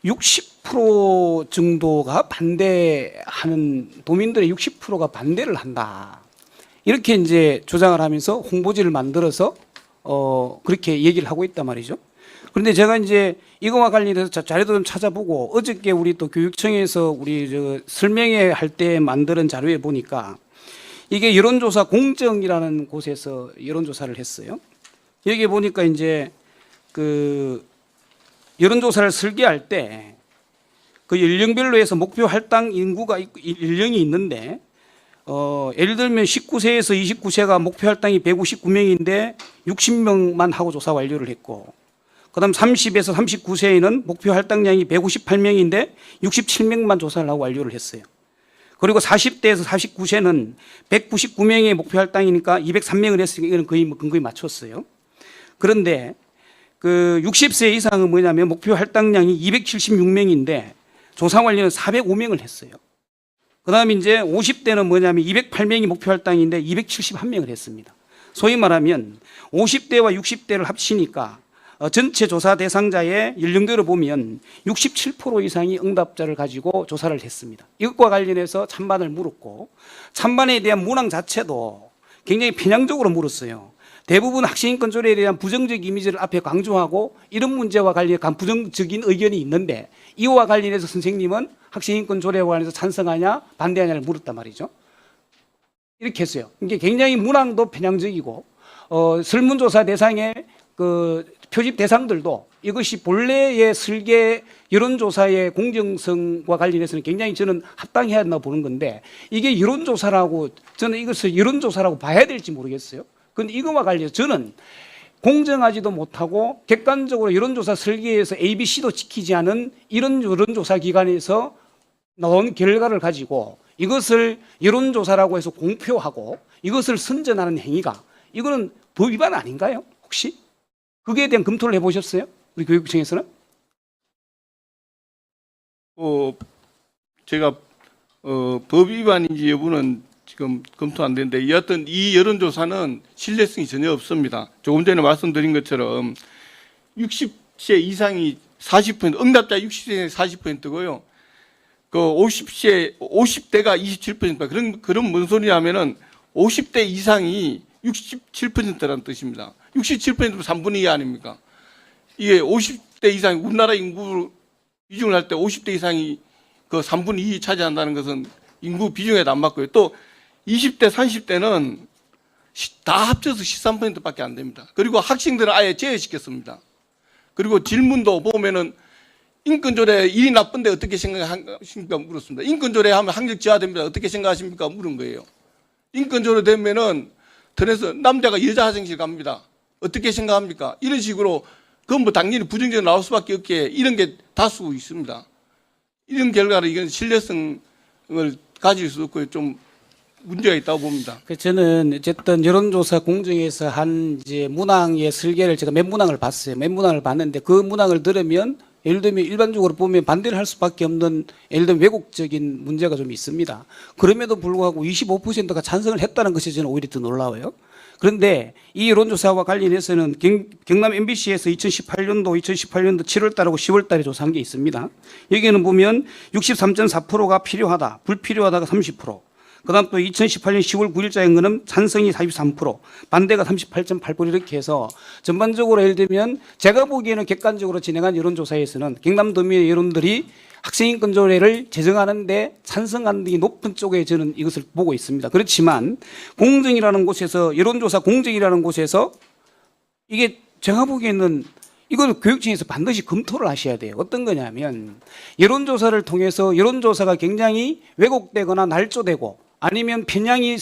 60% 정도가 반대하는, 도민들의 60%가 반대를 한다. 이렇게 이제 주장을 하면서 홍보지를 만들어서 그렇게 얘기를 하고 있단 말이죠. 그런데 제가 이제 이거와 관련해서 자료도 좀 찾아보고, 어저께 우리 또 교육청에서 우리 설명회 할 때 만드는 자료에 보니까 이게 여론조사 공정이라는 곳에서 여론조사를 했어요. 여기에 보니까 이제 그 여론조사를 설계할 때 그 연령별로 해서 목표 할당 인구가 연령이 있는데, 예를 들면 19세에서 29세가 목표 할당이 159명인데 60명만 하고 조사 완료를 했고, 그다음 30에서 39세에는 목표 할당량이 158명인데 67명만 조사를 하고 완료를 했어요. 그리고 40대에서 49세는 199명의 목표 할당이니까 203명을 했으니까 이건 거의 근거에 맞췄어요. 그런데 그 60세 이상은 뭐냐면 목표 할당량이 276명인데 조사 완료는 405명을 했어요. 그다음에 이제 50대는 뭐냐면 208명이 목표 할당인데 271명을 했습니다. 소위 말하면 50대와 60대를 합치니까 전체 조사 대상자의 연령대로 보면 67% 이상이 응답자를 가지고 조사를 했습니다. 이것과 관련해서 찬반을 물었고, 찬반에 대한 문항 자체도 굉장히 편향적으로 물었어요. 대부분 학생인권 조례에 대한 부정적 이미지를 앞에 강조하고 이런 문제와 관련해 부정적인 의견이 있는데, 이와 관련해서 선생님은 학생인권 조례와 관련해서 찬성하냐 반대하냐를 물었단 말이죠. 이렇게 했어요. 이게 굉장히 문항도 편향적이고, 설문조사 대상의 그 표집 대상들도 이것이 본래의 설계 여론조사의 공정성과 관련해서는 굉장히 저는 합당해야 한다고 보는 건데, 이게 여론조사라고, 저는 이것을 여론조사라고 봐야 될지 모르겠어요. 그런데 이거와 관련해서 저는 공정하지도 못하고 객관적으로 여론조사 설계에서 ABC도 지키지 않은 이런 여론조사 기관에서 나온 결과를 가지고 이것을 여론조사라고 해서 공표하고 이것을 선전하는 행위가, 이거는 법 위반 아닌가요? 혹시? 거기에 대한 검토를 해보셨어요? 우리 교육청에서는? 제가 법 위반인지 여부는 지금 검토 안 되는데, 여하튼 이 여론조사는 신뢰성이 전혀 없습니다. 조금 전에 말씀드린 것처럼 60세 이상이 40%, 응답자 60세의 40%고요. 그 50대가 27%. 그런 뭔 소리냐면은 50대 이상이 67%라는 뜻입니다. 67%면 3분의 2 아닙니까? 이게 50대 이상, 우리나라 인구 비중을 할 때 50대 이상이 그 3분의 2 차지한다는 것은 인구 비중에도 안 맞고요. 또 20대, 30대는 다 합쳐서 13%밖에 안 됩니다. 그리고 학생들은 아예 제외시켰습니다. 그리고 질문도 보면은 인권조례 일이 나쁜데 어떻게 생각하십니까? 물었습니다. 인권조례 하면 학력 지하됩니다. 어떻게 생각하십니까? 물은 거예요. 인권조례 되면은 턴에서 남자가 여자 화장실 갑니다. 어떻게 생각합니까? 이런 식으로 그건 뭐 당연히 부정적으로 나올 수밖에 없게 이런 게 다수고 있습니다. 이런 결과로 이건 신뢰성을 가질 수 없고 좀 문제가 있다고 봅니다. 저는 어쨌든 여론조사 공정에서 한 이제 문항의 설계를 제가 몇 문항을 봤어요. 몇 문항을 봤는데 그 문항을 들으면 예를 들면 일반적으로 보면 반대를 할 수밖에 없는, 예를 들면 왜곡적인 문제가 좀 있습니다. 그럼에도 불구하고 25%가 찬성을 했다는 것이 저는 오히려 더 놀라워요. 그런데 이 여론조사와 관련해서는 경남 MBC에서 2018년도 7월 달하고 10월 달에 조사한 게 있습니다. 여기에는 보면 63.4%가 필요하다, 불필요하다가 30%, 그다음 또 2018년 10월 9일자인 거는 찬성이 43%, 반대가 38.8% 이렇게 해서 전반적으로 예를 들면 제가 보기에는 객관적으로 진행한 여론조사에서는 경남도민의 여론들이 학생인권조례를 제정하는데 찬성하는 게 높은 쪽에 저는 이것을 보고 있습니다. 그렇지만 공정이라는 곳에서 여론조사 공정이라는 곳에서 이게 제가 보기에는 이거는 교육청에서 반드시 검토를 하셔야 돼요. 어떤 거냐면 여론조사를 통해서 여론조사가 굉장히 왜곡되거나 날조되고 아니면 편향이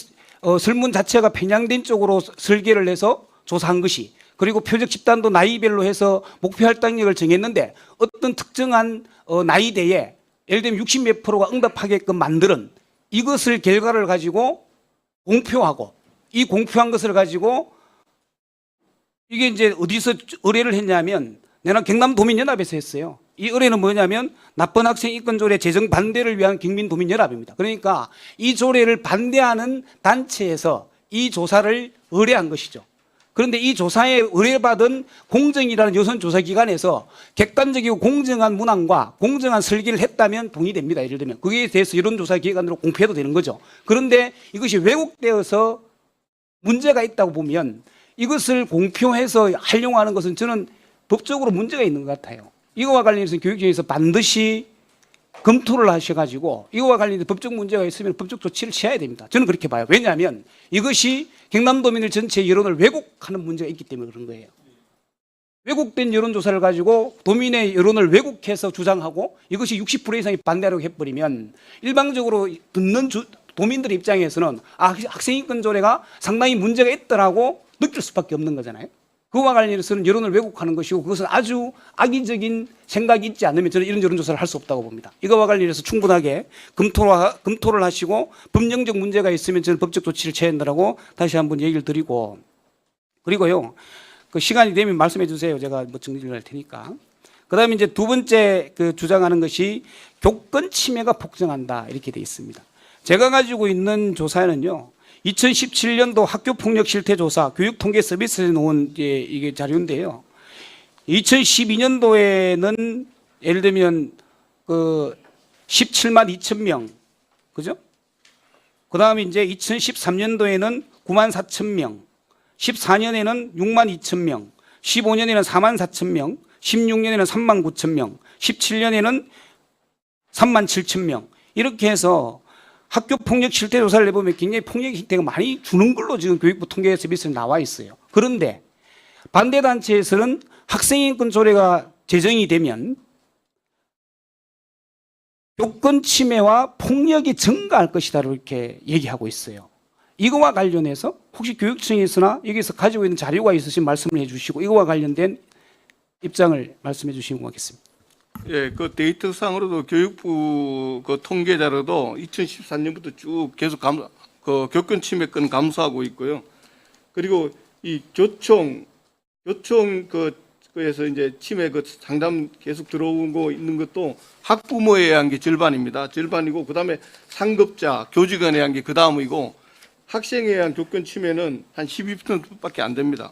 설문 자체가 편향된 쪽으로 설계를 해서 조사한 것이 그리고 표적 집단도 나이별로 해서 목표 할당력을 정했는데 어떤 특정한 나이대에 예를 들면 60몇 프로가 응답하게끔 만드는 이것을 결과를 가지고 공표하고 이 공표한 것을 가지고 이게 이제 어디서 의뢰를 했냐면 내가 경남도민연합에서 했어요. 이 의뢰는 뭐냐면 나쁜 학생 인권조례 제정 반대를 위한 경민도민연합입니다. 그러니까 이 조례를 반대하는 단체에서 이 조사를 의뢰한 것이죠. 그런데 이 조사에 의뢰받은 공정이라는 여론조사기관에서 객관적이고 공정한 문항과 공정한 설계를 했다면 동의됩니다. 예를 들면 그에 대해서 여론조사기관으로 공표해도 되는 거죠. 그런데 이것이 왜곡되어서 문제가 있다고 보면 이것을 공표해서 활용하는 것은 저는 법적으로 문제가 있는 것 같아요. 이거와 관련해서 교육청에서 반드시 검토를 하셔가지고 이거와 관련해서 법적 문제가 있으면 법적 조치를 취해야 됩니다. 저는 그렇게 봐요. 왜냐하면 이것이 경남도민들 전체의 여론을 왜곡하는 문제가 있기 때문에 그런 거예요. 왜곡된 여론조사를 가지고 도민의 여론을 왜곡해서 주장하고 이것이 60% 이상이 반대하려고 해버리면 일방적으로 듣는 도민들 입장에서는 학생인권조례가 상당히 문제가 있더라고 느낄 수밖에 없는 거잖아요. 그와 관련해서는 여론을 왜곡하는 것이고 그것은 아주 악의적인 생각이 있지 않으면 저는 이런 여론조사를 할 수 없다고 봅니다. 이거와 관련해서 충분하게 검토를 하시고 법령적 문제가 있으면 저는 법적 조치를 취해야 한다고 다시 한번 얘기를 드리고 그리고요. 그 시간이 되면 말씀해 주세요. 제가 뭐 정리를 할 테니까. 그다음에 이제 두 번째 그 주장하는 것이 교권 침해가 폭증한다 이렇게 돼 있습니다. 제가 가지고 있는 조사에는요. 2017년도 학교폭력 실태조사 교육통계 서비스에 놓은 이게 자료인데요. 2012년도에는 예를 들면 그 17만 2천 명, 그죠? 그 다음에 이제 2013년도에는 9만 4천 명, 14년에는 6만 2천 명, 15년에는 4만 4천 명, 16년에는 3만 9천 명, 17년에는 3만 7천 명 이렇게 해서 학교 폭력 실태 조사를 해보면 굉장히 폭력 형태가 많이 주는 걸로 지금 교육부 통계 서비스에 나와 있어요. 그런데 반대 단체에서는 학생인권 조례가 제정이 되면 교권 침해와 폭력이 증가할 것이다 이렇게 얘기하고 있어요. 이거와 관련해서 혹시 교육청에서나 여기서 가지고 있는 자료가 있으신 말씀을 해주시고 이거와 관련된 입장을 말씀해 주시면 고맙겠습니다. 예, 그 데이터상으로도 교육부 그 통계 자료도 2014년부터 쭉 계속 그 교권 침해 건 감소하고 있고요. 그리고 이 교총 그에서 이제 침해 그 상담 계속 들어오고 있는 것도 학부모에 의한 게 절반입니다. 절반이고 그다음에 상급자, 교직원에 의한 게 그 다음이고 학생에 의한 교권 침해는 한 12%밖에 안 됩니다.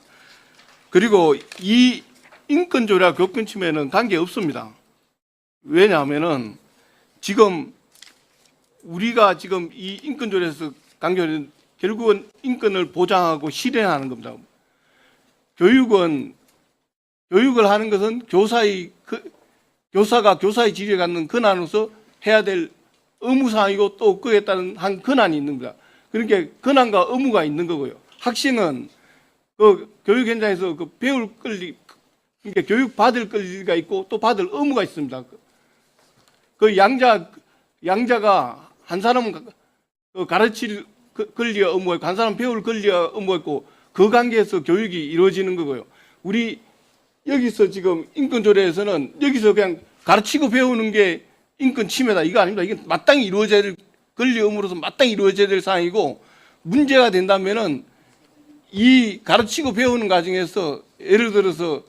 그리고 이 인권조례와 교권 침해는 관계 없습니다. 왜냐하면은 지금 우리가 지금 이 인권조례에서 강조하는 결국은 인권을 보장하고 실현하는 겁니다. 교육을 하는 것은 교사가 교사의 지위에 갖는 권한으로서 해야 될 의무사항이고 또 그에 따른 한 권한이 있는 겁니다. 그러니까 권한과 의무가 있는 거고요. 학생은 그 교육 현장에서 그 배울 권리, 그러니까 교육 받을 권리가 있고 또 받을 의무가 있습니다. 그 양자가 한 사람은 가르칠 권리와 의무가 있고 한 사람은 배울 권리와 의무가 있고 그 관계에서 교육이 이루어지는 거고요. 우리 여기서 지금 인권조례에서는 여기서 그냥 가르치고 배우는 게 인권 침해다 이거 아닙니다. 이게 마땅히 이루어져야 될 권리 의무로서 마땅히 이루어져야 될 사항이고 문제가 된다면은 이 가르치고 배우는 과정에서 예를 들어서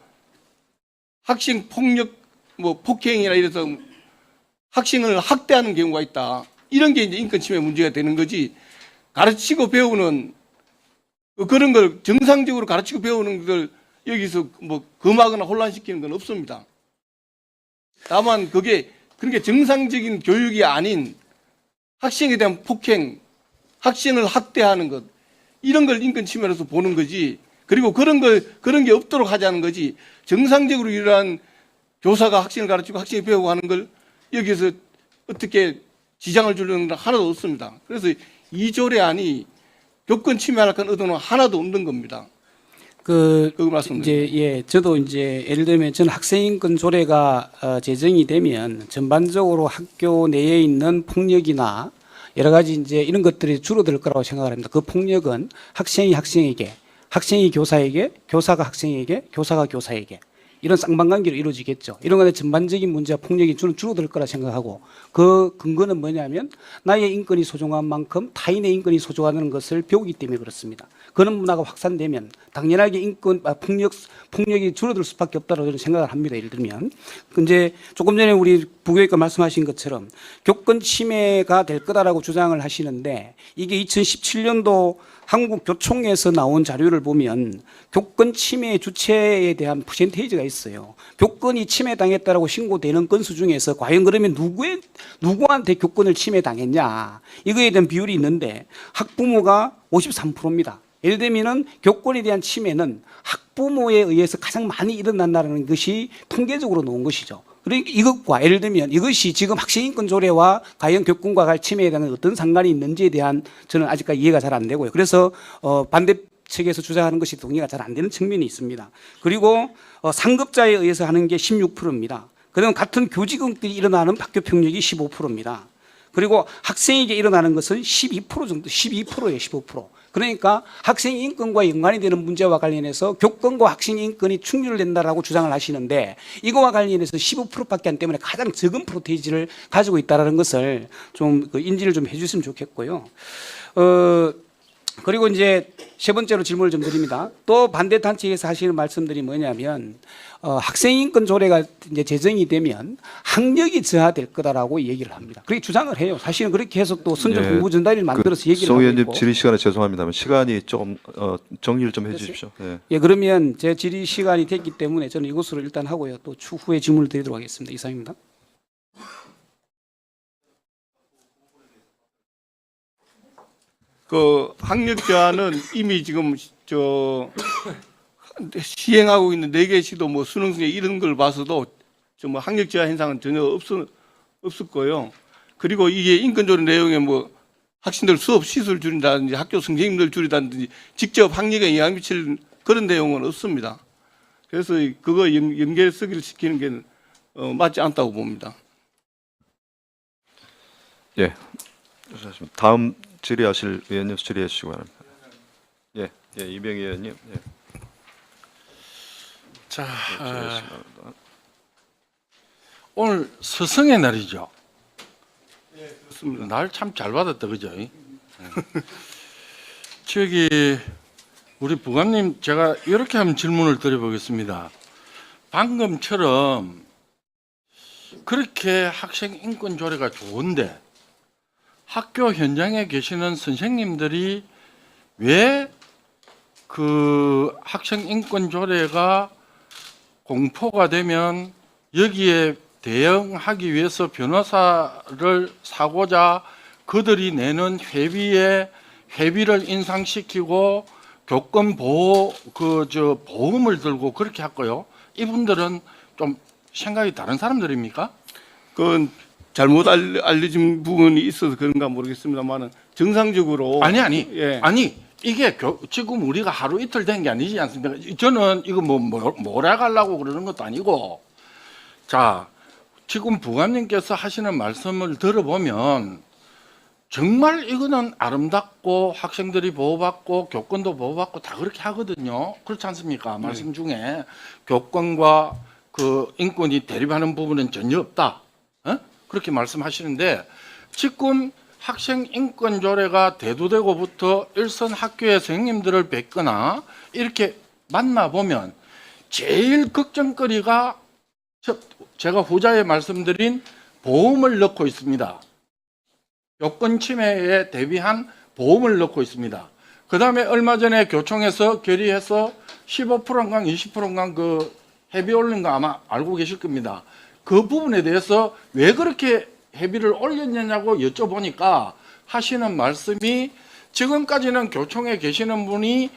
학생 폭력 뭐 폭행이나 이래서 학생을 학대하는 경우가 있다. 이런 게 이제 인권 침해 문제가 되는 거지. 가르치고 배우는 그런 걸 정상적으로 가르치고 배우는 걸 여기서 뭐 금하거나 혼란시키는 건 없습니다. 다만 그게 그러니까 정상적인 교육이 아닌 학생에 대한 폭행, 학생을 학대하는 것 이런 걸 인권 침해로서 보는 거지. 그리고 그런 게 없도록 하자는 거지. 정상적으로 이러한 교사가 학생을 가르치고 학생이 배우고 하는 걸 여기서 어떻게 지장을 주려는 건 하나도 없습니다. 그래서 이 조례안이 교권 침해할 건 의도는 하나도 없는 겁니다. 그거 말씀드립니다. 이제 저도 이제 예를 들면 저는 학생인권 조례가 제정이 되면 전반적으로 학교 내에 있는 폭력이나 여러 가지 이제 이런 것들이 줄어들 거라고 생각을 합니다. 그 폭력은 학생이 학생에게, 학생이 교사에게, 교사가 학생에게, 교사가 교사에게 이런 쌍방관계로 이루어지겠죠. 이런 것의 전반적인 문제와 폭력이 줄어들 거라 생각하고 그 근거는 뭐냐면 나의 인권이 소중한 만큼 타인의 인권이 소중하다는 것을 배우기 때문에 그렇습니다. 그런 문화가 확산되면 당연하게 폭력이 줄어들 수밖에 없다고 저는 생각을 합니다. 예를 들면 이제 조금 전에 우리 부교육과 말씀하신 것처럼 교권 침해가 될 거다라고 주장을 하시는데 이게 2017년도 한국교총에서 나온 자료를 보면 교권 침해 주체에 대한 퍼센테이지가 있어요. 교권이 침해당했다라고 신고되는 건수 중에서 과연 그러면 누구한테 교권을 침해당했냐 이거에 대한 비율이 있는데 학부모가 53%입니다. 예를 들면은 교권에 대한 침해는 학부모에 의해서 가장 많이 일어난다는 것이 통계적으로 나온 것이죠. 그러니까 이것과 예를 들면 이것이 지금 학생인권 조례와 과연 교권과 갈 침해에 대한 어떤 상관이 있는지에 대한 저는 아직까지 이해가 잘 안 되고요. 그래서 반대 측에서 주장하는 것이 동의가 잘 안 되는 측면이 있습니다. 그리고 상급자에 의해서 하는 게 16%입니다. 그다음 같은 교직원끼리 일어나는 학교 폭력이 15%입니다. 그리고 학생에게 일어나는 것은 12% 정도, 12%예요, 15%. 그러니까 학생 인권과 연관이 되는 문제와 관련해서 교권과 학생 인권이 충돌된다라고 주장을 하시는데 이거와 관련해서 15%밖에 안 때문에 가장 적은 프로테이지를 가지고 있다라는 것을 좀 인지를 좀 해주셨으면 좋겠고요. 그리고 이제 세 번째로 질문을 좀 드립니다. 또 반대 단체에서 하시는 말씀들이 뭐냐면 학생인권 조례가 이제 제정이 되면 학력이 저하될 거다라고 얘기를 합니다. 그렇게 주장을 해요. 사실은 그렇게 해서 또 선전 예, 공부 전달을 만들어서 얘기를 송 하고 의원님 있고. 질의 시간에 죄송합니다만 시간이 조금 정리를 좀 해주십시오. 예. 예, 그러면 제 질의 시간이 됐기 때문에 저는 이것으로 일단 하고요. 또 추후에 질문을 드리도록 하겠습니다. 이상입니다. 그 학력제한은 이미 지금 시행하고 있는 4개 시도 뭐 수능 중에 이런 걸 봐서도 좀 학력제한 현상은 전혀 없을 거예요. 그리고 이게 인권조례 내용에 뭐 학생들 수업 시수를 줄인다든지 학교 선생님들 줄이다든지 직접 학력에 영향 미칠 그런 내용은 없습니다. 그래서 그거 연계성을 시키는 게 맞지 않다고 봅니다. 예. 다음 질의하실 의원님 질의해 주시기 바랍니다. 예, 예, 이병희 의원님. 예. 자, 질의해 주시기 바랍니다. 오늘 스승의 날이죠. 그렇습니다. 날 참 잘 받았다, 그죠? 저기 우리 부관님, 제가 이렇게 한번 질문을 드려보겠습니다. 방금처럼 그렇게 학생 인권 조례가 좋은데 학교 현장에 계시는 선생님들이 왜 그 학생 인권 조례가 공포가 되면 여기에 대응하기 위해서 변호사를 사고자 그들이 내는 회비를 인상시키고 교권 보호 보험을 들고 그렇게 할까요? 이분들은 좀 생각이 다른 사람들입니까? 그건 잘못 알려진 부분이 있어서 그런가 모르겠습니다만은 정상적으로 예. 아니 이게 지금 우리가 하루 이틀 된 게 아니지 않습니까? 저는 이거 몰아가려고 그러는 것도 아니고 자 지금 부관님께서 하시는 말씀을 들어보면 정말 이거는 아름답고 학생들이 보호받고 교권도 보호받고 다 그렇게 하거든요. 그렇지 않습니까? 말씀 중에 교권과 그 인권이 대립하는 부분은 전혀 없다. 그렇게 말씀하시는데 지금 학생 인권 조례가 대두되고부터 일선 학교의 선생님들을 뵙거나 이렇게 만나보면 제일 걱정거리가 제가 후자에 말씀드린 보험을 넣고 있습니다. 교권 침해에 대비한 보험을 넣고 있습니다. 그 다음에 얼마 전에 교총에서 결의해서 15%인가 20%인가 그 회비 올린 거 아마 알고 계실 겁니다. 그 부분에 대해서 왜 그렇게 회비를 올렸냐고 여쭤보니까 하시는 말씀이 지금까지는 교총에 계시는 분이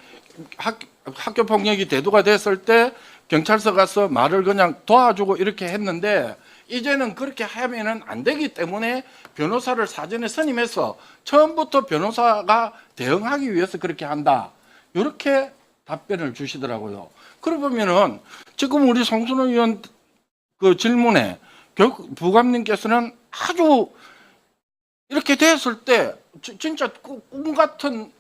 학교 폭력이 대두가 됐을 때 경찰서 가서 말을 그냥 도와주고 이렇게 했는데 이제는 그렇게 하면은 안 되기 때문에 변호사를 사전에 선임해서 처음부터 변호사가 대응하기 위해서 그렇게 한다. 이렇게 답변을 주시더라고요. 그러고 보면은 지금 우리 송순호 의원 그 질문에 부감님께서는 아주 이렇게 됐을 때 진짜 꿈 같은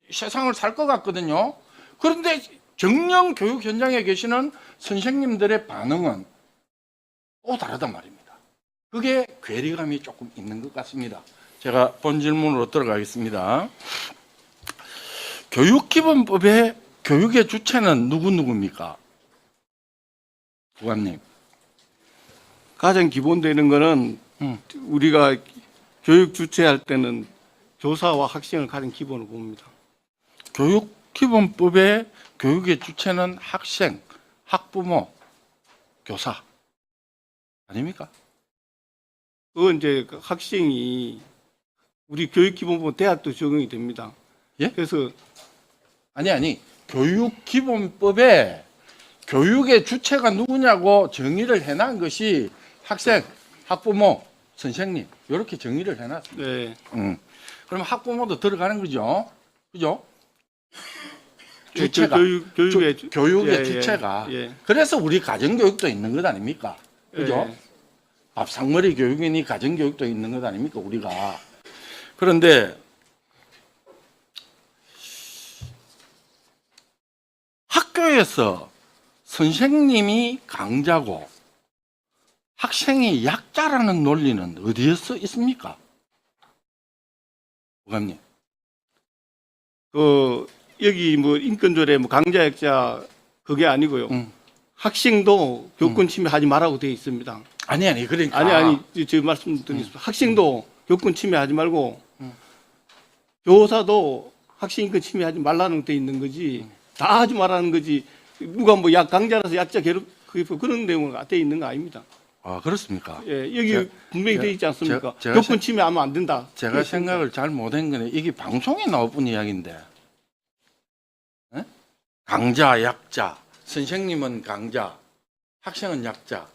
세상을 살 것 같거든요. 그런데 정령 교육 현장에 계시는 선생님들의 반응은 또 다르단 말입니다. 그게 괴리감이 조금 있는 것 같습니다. 제가 본 질문으로 들어가겠습니다. 교육기본법의 교육의 주체는 누구입니까? 부관님. 가장 기본되는 거는 우리가 교육 주체할 때는 교사와 학생을 가장 기본으로 봅니다. 교육기본법의 교육의 주체는 학생, 학부모, 교사 아닙니까? 그건 이제 학생이 우리 교육기본법 대학도 적용이 됩니다. 예? 그래서 아니 교육기본법에 교육의 주체가 누구냐고 정의를 해놓은 것이 학생, 학부모, 선생님 이렇게 정의를 해놨습니다. 네. 그럼 학부모도 들어가는 거죠, 그죠? 예, 주체가 교육의 예, 주체가 예. 그래서 우리 가정교육도 있는 것 아닙니까? 그죠? 예. 밥상머리 교육이니 가정교육도 있는 것 아닙니까 우리가? 그런데 학교에서 선생님이 강자고 학생이 약자라는 논리는 어디에서 있습니까? 부감님. 여기 뭐 인권조례 뭐 강자 약자 그게 아니고요. 학생도 교권 침해하지 말라고 되어 있습니다. 아니 그러니까 아니 제가 말씀드리겠습니다. 학생도 교권 침해하지 말고 교사도 학생 인권 침해하지 말라는 데 있는 거지 다 하지 말라는 거지 누가 뭐 강자라서 약자 괴롭히고 그런 내용은 돼 있는 거 아닙니다. 아 그렇습니까? 예, 여기 분명히 돼 있지 않습니까? 제가 교권 침해하면 안 된다. 제가 생각을 잘 못한 거는 이게 방송에 나올 뿐 이야기인데 에? 강자 약자 선생님은 강자 학생은 약자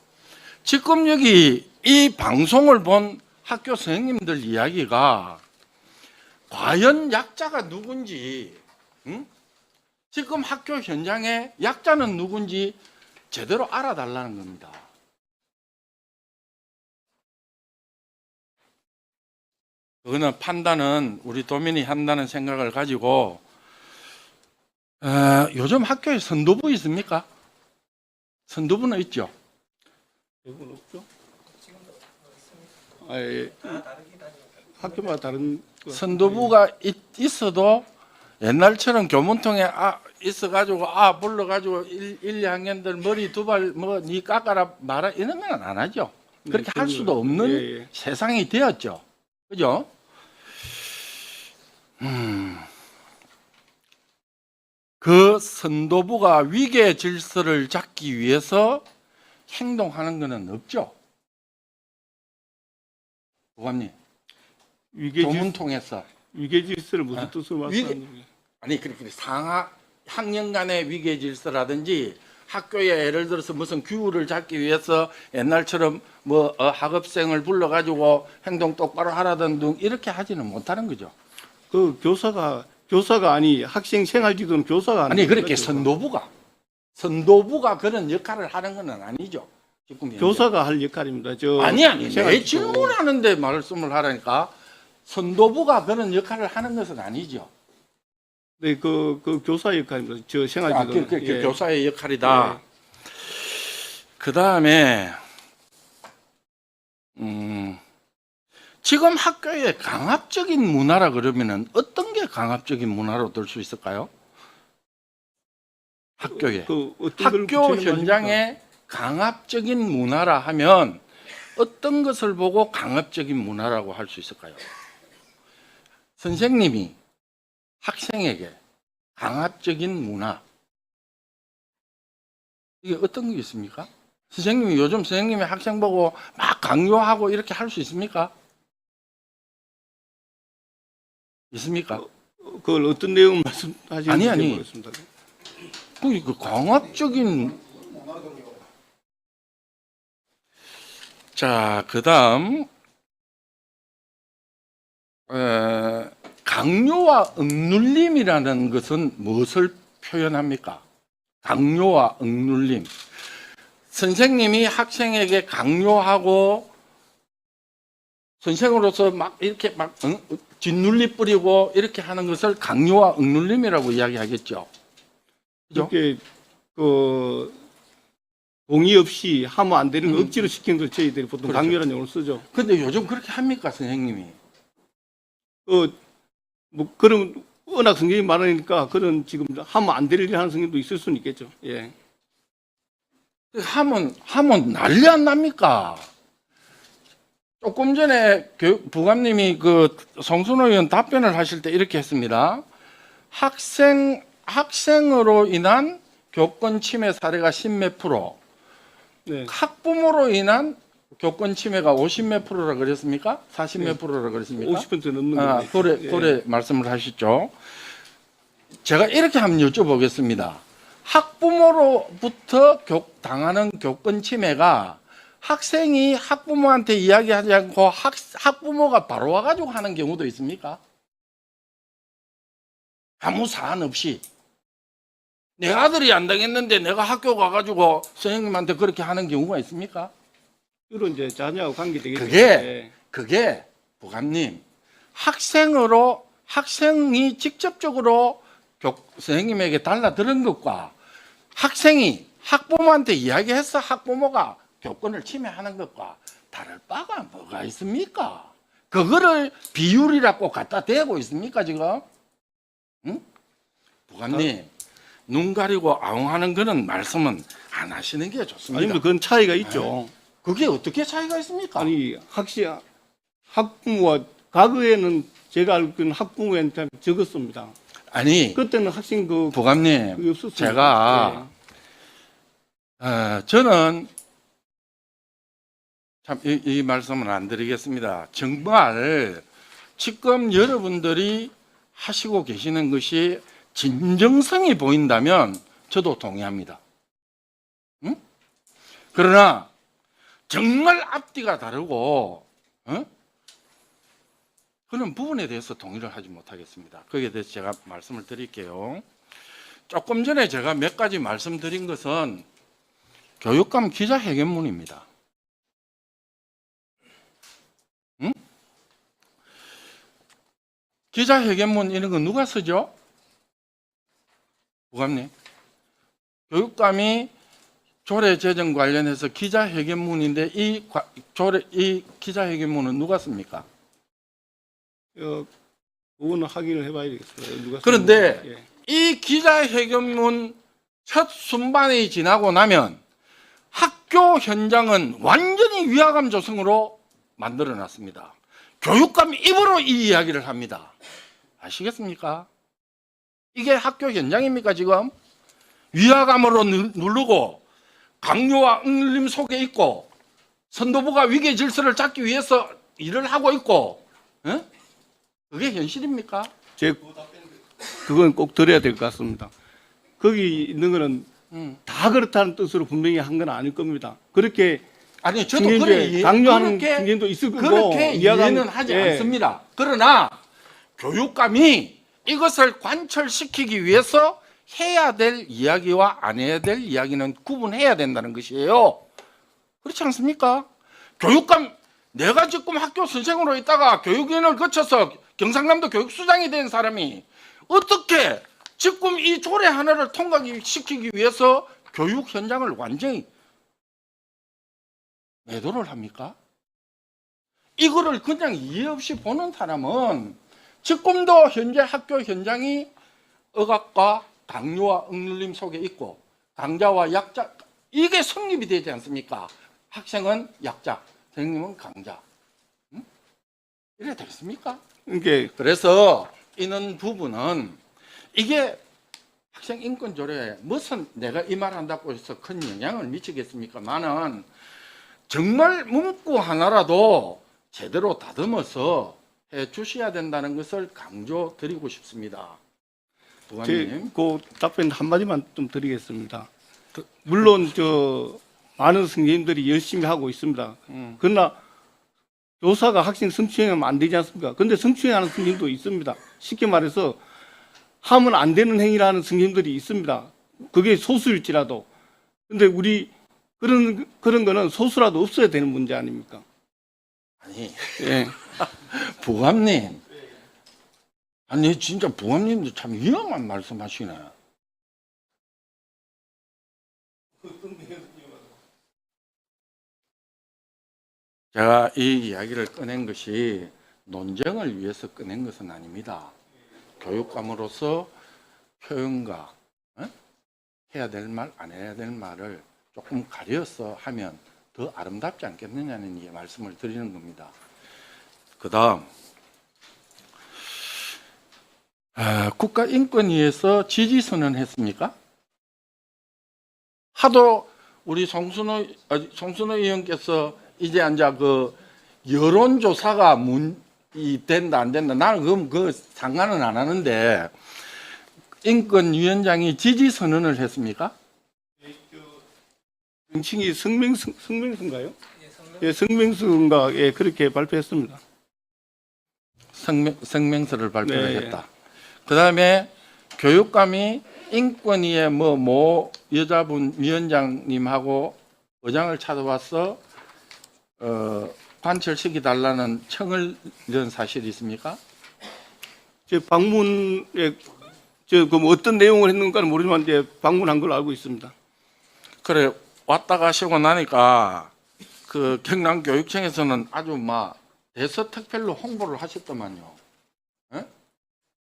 지금 여기 이 방송을 본 학교 선생님들 이야기가 과연 약자가 누군지 지금 학교 현장에 약자는 누군지 제대로 알아달라는 겁니다. 그거는 판단은 우리 도민이 한다는 생각을 가지고 요즘 학교에 선도부 있습니까? 선도부는 있죠. 대부분 없죠? 예. 학교마다 다른 선도부가 있어도 옛날처럼 교문통에 있어가지고 불러가지고 1, 2학년들 머리 두 발 뭐 니 깎아라 말아 이런 건 안 하죠. 그렇게 할 수도 없는 예. 세상이 되었죠. 그죠? 그 선도부가 위계 질서를 잡기 위해서 행동하는 것은 없죠. 부관님, 교문 통해서 위계 질서를 무슨 뜻으로 말씀하는 거예요? 아니 그렇게 상하 학년 간의 위계 질서라든지 학교에 예를 들어서 무슨 규율을 잡기 위해서 옛날처럼 뭐 학업생을 불러가지고 행동 똑바로 하라던 등 이렇게 하지는 못하는 거죠. 그 교사가 아니 학생 생활 지도는 교사가 아니 그렇게 선도부가 그런 역할을 하는 건 아니죠. 지금 현재. 교사가 할 역할입니다. 아니 생활 내 지도. 질문하는데 말씀을 하라니까 선도부가 그런 역할을 하는 것은 아니죠. 네, 그 교사 역할입니다. 생활 지도. 그 교사의 역할이다. 그 다음에 지금 학교에 강압적인 문화라 그러면은 어떤 게 강압적인 문화로 들 수 있을까요? 학교에 어떤 걸 학교 구체적으로 현장에 강압적인 문화라 하면 어떤 것을 보고 강압적인 문화라고 할 수 있을까요? 선생님이 학생에게 강압적인 문화 이게 어떤 게 있습니까? 선생님이 요즘 선생님이 학생 보고 막 강요하고 이렇게 할 수 있습니까? 있습니까? 그걸 어떤 내용 말씀하시는지 아니. 모르겠습니다. 그 강압적인 자, 그다음 강요와 억눌림이라는 것은 무엇을 표현합니까? 강요와 억눌림. 선생님이 학생에게 강요하고 선생으로서 막 이렇게 막 짓눌리 뿌리고 이렇게 하는 것을 강요와 억눌림이라고 이야기하겠죠. 그죠? 이렇게 그 동의 없이 하면 안 되는 거 억지로 시키는 걸 저희들이 보통 그렇죠. 강요라는 용어를 쓰죠. 근데 요즘 그렇게 합니까, 선생님이? 뭐 그런 워낙 성경이 많으니까 그런 지금 하면 안 될 일 하는 성경도 있을 수는 있겠죠. 예. 하면 난리 안 납니까? 조금 전에 부감님이 그 성순호 의원 답변을 하실 때 이렇게 했습니다. 학생으로 인한 교권 침해 사례가 10몇 프로, 네. 학부모로 인한 교권 침해가 50몇 프로라 그랬습니까? 40몇 프로라 그랬습니까? 50% 넘는 아, 거예요. 그래 말씀을 하셨죠. 제가 이렇게 한번 여쭤보겠습니다. 학부모로부터 당하는 교권 침해가 학생이 학부모한테 이야기하지 않고 학부모가 바로 와가지고 하는 경우도 있습니까? 아무 사안 없이. 내 아들이 안 당했는데 내가 학교 가가지고 선생님한테 그렇게 하는 경우가 있습니까? 주로 이제 자녀하고 관계되겠죠. 그게 부감님, 학생이 직접적으로 선생님에게 달라들은 것과 학생이 학부모한테 이야기해서 학부모가 교권을 침해하는 것과 다를 바가 뭐가 있습니까? 그거를 비율이라고 갖다 대고 있습니까 지금? 응? 부감님, 눈 가리고 아웅하는 그런 말씀은 안 하시는 게 좋습니다. 아니, 뭐 그런 차이가 있죠. 그게 어떻게 차이가 있습니까? 아니, 학부모와 과거에는 제가 알기로는 학부모한테 적었습니다. 아니, 그때는 학생 그게 부감님, 없었습니다. 제가 저는 참 이 말씀은 안 드리겠습니다. 정말 지금 여러분들이 하시고 계시는 것이 진정성이 보인다면 저도 동의합니다. 응? 그러나 정말 앞뒤가 다르고 그런 부분에 대해서 동의를 하지 못하겠습니다. 거기에 대해서 제가 말씀을 드릴게요. 조금 전에 제가 몇 가지 말씀드린 것은 교육감 기자회견문입니다. 응? 기자회견문 이런 거 누가 쓰죠? 부감님, 교육감이 조례 제정 관련해서 기자회견문인데 이 기자회견문은 누가 씁니까? 그거는 확인을 해봐야 되겠어요. 누가 그런데 쓰는지. 이 기자회견문 첫 순반이 지나고 나면 학교 현장은 완전히 위화감 조성으로 만들어놨습니다. 교육감 입으로 이 이야기를 합니다. 아시겠습니까? 이게 학교 현장입니까 지금? 위화감으로 누르고 강요와 억눌림 속에 있고 선도부가 위계 질서를 잡기 위해서 일을 하고 있고 그게 현실입니까? 그건 꼭 들어야 될 것 같습니다. 거기 있는 거는 다 그렇다는 뜻으로 분명히 한 건 아닐 겁니다. 그렇게 아니 저도 그래 강요하는 중견도 있을 거고 그렇게 이해는 하지 않습니다. 그러나 교육감이 이것을 관철시키기 위해서 해야 될 이야기와 안 해야 될 이야기는 구분해야 된다는 것이에요. 그렇지 않습니까? 교육감, 내가 지금 학교 선생으로 있다가 교육위원을 거쳐서 경상남도 교육수장이 된 사람이 어떻게 지금 이 조례 하나를 통과시키기 위해서 교육 현장을 완전히 매도를 합니까? 이거를 그냥 이해 없이 보는 사람은 지금도 현재 학교 현장이 억압과 강요와 억눌림 속에 있고 강자와 약자, 이게 성립이 되지 않습니까? 학생은 약자, 선생님은 강자. 이래 되겠습니까? 그래서 이런 부분은 이게 학생 인권 조례에 무슨 내가 이 말 한다고 해서 큰 영향을 미치겠습니까만은 정말 문구 하나라도 제대로 다듬어서 해 주셔야 된다는 것을 강조드리고 싶습니다. 부관님. 그 답변 한마디만 좀 드리겠습니다. 물론 많은 선생님들이 열심히 하고 있습니다. 그러나 교사가 학생 성추행하면 안 되지 않습니까? 근데 성추행하는 선생님도 있습니다. 쉽게 말해서 하면 안 되는 행위라는 선생님들이 있습니다. 그게 소수일지라도. 근데 우리 그런 거는 소수라도 없어야 되는 문제 아닙니까? 아니, 예. 부감님. 아니, 진짜 부감님도 참 위험한 말씀하시네. 제가 이 이야기를 꺼낸 것이 논쟁을 위해서 꺼낸 것은 아닙니다. 교육감으로서 표현과 해야 될 말, 안 해야 될 말을 조금 가려서 하면 더 아름답지 않겠느냐는 이 말씀을 드리는 겁니다. 그 다음, 국가인권위에서 지지선언 했습니까? 하도 우리 송순호 의원께서 이제 앉아 그 여론조사가 된다 안 된다 나는 그 상관은 안 하는데 인권위원장이 지지선언을 했습니까? 정칭이 성명서인가요? 예, 성명서인가 예, 그렇게 발표했습니다. 성명서를 발표를 네. 했다. 그 다음에 교육감이 인권위에 모 여자분 위원장님하고 의장을 찾아와서 관철시켜 달라는 청을 이런 사실이 있습니까? 제 방문에 뭐 어떤 내용을 했는가는 모르지만 이제 방문한 걸로 알고 있습니다. 그래 왔다 가시고 나니까 그 경남교육청에서는 아주 막 대서특별로 홍보를 하셨더만요.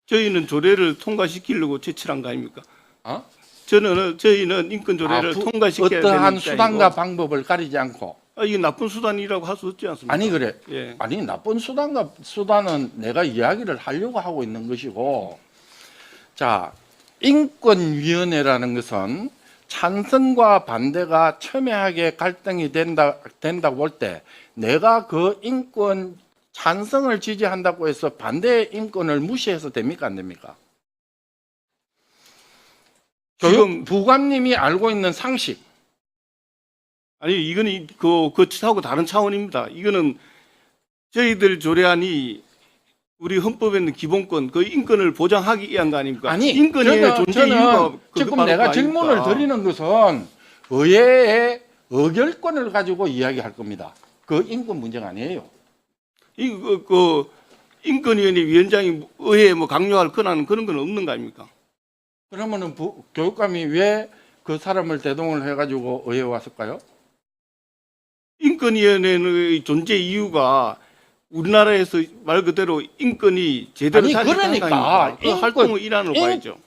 저희는 조례를 통과시키려고 제출한 거 아닙니까? 저희는 인권 조례를 통과시켜야 되는 어떠한 입장이고. 수단과 방법을 가리지 않고. 이게 나쁜 수단이라고 할 수 없지 않습니까? 아니 그래. 예. 아니 나쁜 수단은 내가 이야기를 하려고 하고 있는 것이고. 자, 인권위원회라는 것은 찬성과 반대가 첨예하게 갈등이 된다고 볼 때 내가 그 인권 찬성을 지지한다고 해서 반대의 인권을 무시해서 됩니까 안 됩니까? 지금 부관님이 알고 있는 상식. 아니 이거는 그하고 다른 차원입니다. 이거는 저희들 조례안이 우리 헌법에 있는 기본권, 그 인권을 보장하기 위한 거 아닙니까? 아니, 인권의 존재 이유가 지금 내가 질문을 드리는 것은 의회의 의결권을 가지고 이야기할 겁니다. 그 인권 문제가 아니에요. 인권위원회 위원장이 의회에 강요할 권한 그런 건 없는 거 아닙니까? 그러면은 교육감이 왜 그 사람을 대동을 해가지고 의회에 왔을까요? 인권위원회의 존재 이유가 우리나라에서 말 그대로 인권이 제대로 아니, 잘 그러니까 그 활동의 일환으로 봐야죠.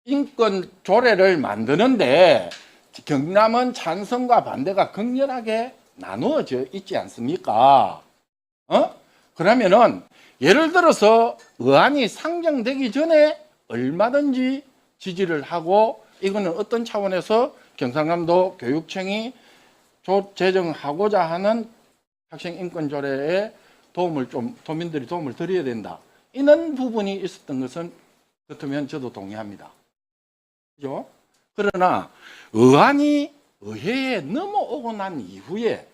인권 조례를 만드는데 경남은 찬성과 반대가 극렬하게 나누어져 있지 않습니까? 그러면은 예를 들어서 의안이 상정되기 전에 얼마든지 지지를 하고 이거는 어떤 차원에서 경상남도 교육청이 제정하고자 하는 학생 인권 조례에 도민들이 도움을 드려야 된다. 이런 부분이 있었던 것은 그렇다면 저도 동의합니다. 그죠? 그러나 의안이 의회에 넘어오고 난 이후에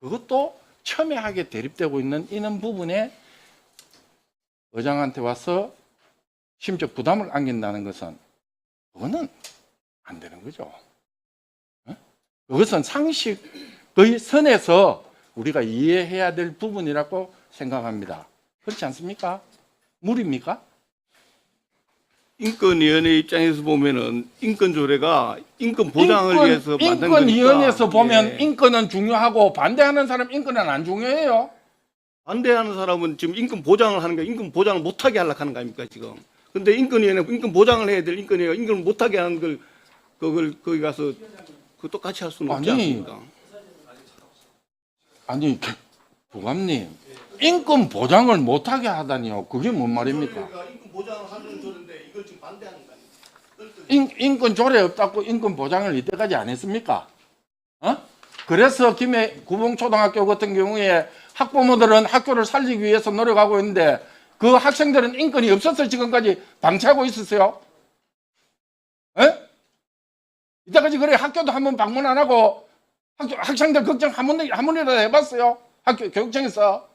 그것도 첨예하게 대립되고 있는 이런 부분에 의장한테 와서 심적 부담을 안긴다는 것은 그거는 안 되는 거죠. 그것은 상식의 선에서 우리가 이해해야 될 부분이라고 생각합니다. 그렇지 않습니까? 무리입니까? 인권위원회 입장에서 보면은 인권조례가 인권 보장을 위해서 만든 거니까. 인권위원회에서 보면 예. 인권은 중요하고 반대하는 사람 인권은 안 중요해요. 반대하는 사람은 지금 인권 보장을 하는 거, 인권 보장을 못하게 하려고 하는 거 아닙니까 지금? 근데 인권위원회 인권 보장을 해야 될 인권위가 인권을 못하게 하는 걸 그걸 거기 가서 그 똑같이 할 수는 없지 않습니까? 아니, 부감님, 인권 보장을 못하게 하다니요. 그게 뭔 말입니까? 인권 보장을 하는 조례인데 이걸 지금 반대하는 거 아닙니까? 인권 조례 없다고 인권 보장을 이때까지 안 했습니까? 그래서 김해 구봉초등학교 같은 경우에 학부모들은 학교를 살리기 위해서 노력하고 있는데 그 학생들은 인권이 없어서 지금까지 방치하고 있었어요. 이때까지 그래 학교도 한번 방문 안 하고 학생들 걱정 한 번이라도 해봤어요? 학교 교육청에서?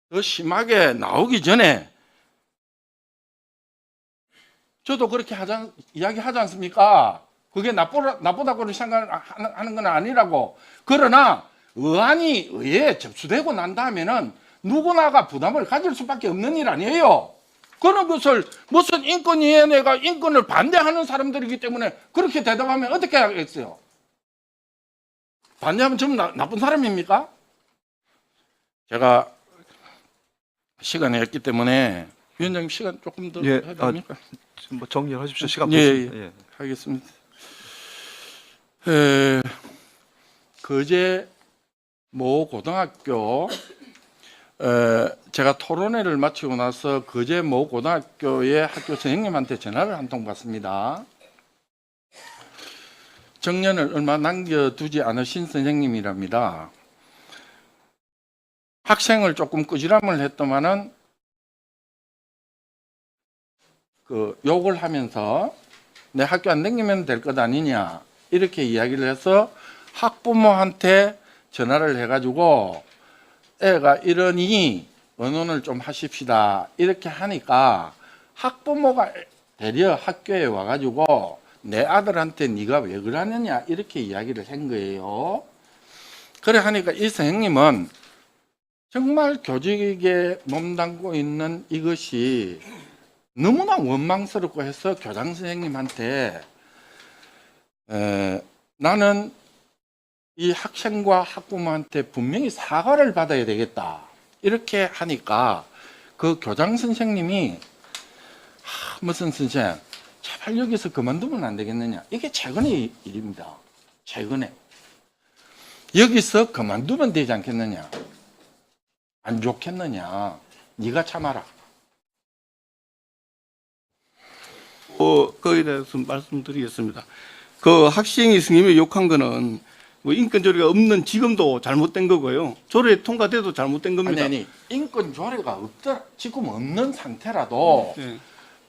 더 심하게 나오기 전에 저도 그렇게 이야기하지 않습니까? 그게 나쁘다고 생각하는 건 아니라고. 그러나 의회에 접수되고 난 다음에는 누구나가 부담을 가질 수밖에 없는 일 아니에요. 그런 것을 무슨 인권위원회가 인권을 반대하는 사람들이기 때문에 그렇게 대답하면 어떻게 하겠어요? 반대하면 전부 나쁜 사람입니까? 제가 시간이 없기 때문에 위원장님 시간 조금 더 예, 해야 됩니까? 뭐 정리하십시오. 시간 예, 없습니다. 예. 예. 하겠습니다. 거제 모 고등학교 제가 토론회를 마치고 나서 거제 모 고등학교의 학교 선생님한테 전화를 한 통 받습니다. 정년을 얼마 남겨두지 않으신 선생님이랍니다. 학생을 조금 꾸지람을 했더만은 욕을 하면서 내 학교 안 다니면 될 것 아니냐 이렇게 이야기를 해서 학부모한테 전화를 해가지고 애가 이러니 의논을 좀 하십시다 이렇게 하니까 학부모가 되려 학교에 와가지고 내 아들한테 네가 왜 그러느냐 이렇게 이야기를 한 거예요. 그래 하니까 이 선생님은 정말 교직에 몸담고 있는 이것이 너무나 원망스럽고 해서 교장 선생님한테 나는 이 학생과 학부모한테 분명히 사과를 받아야 되겠다 이렇게 하니까 그 교장 선생님이 무슨 선생 제발 여기서 그만두면 안 되겠느냐. 이게 최근의 일입니다. 최근에 여기서 그만두면 되지 않겠느냐. 안 좋겠느냐. 네가 참아라. 거기에 대해서 말씀드리겠습니다. 그 학생이 스님을 욕한 거는 뭐 인권 조례가 없는 지금도 잘못된 거고요. 조례 통과돼도 잘못된 겁니다. 아니 인권 조례가 지금 없는 상태라도 네.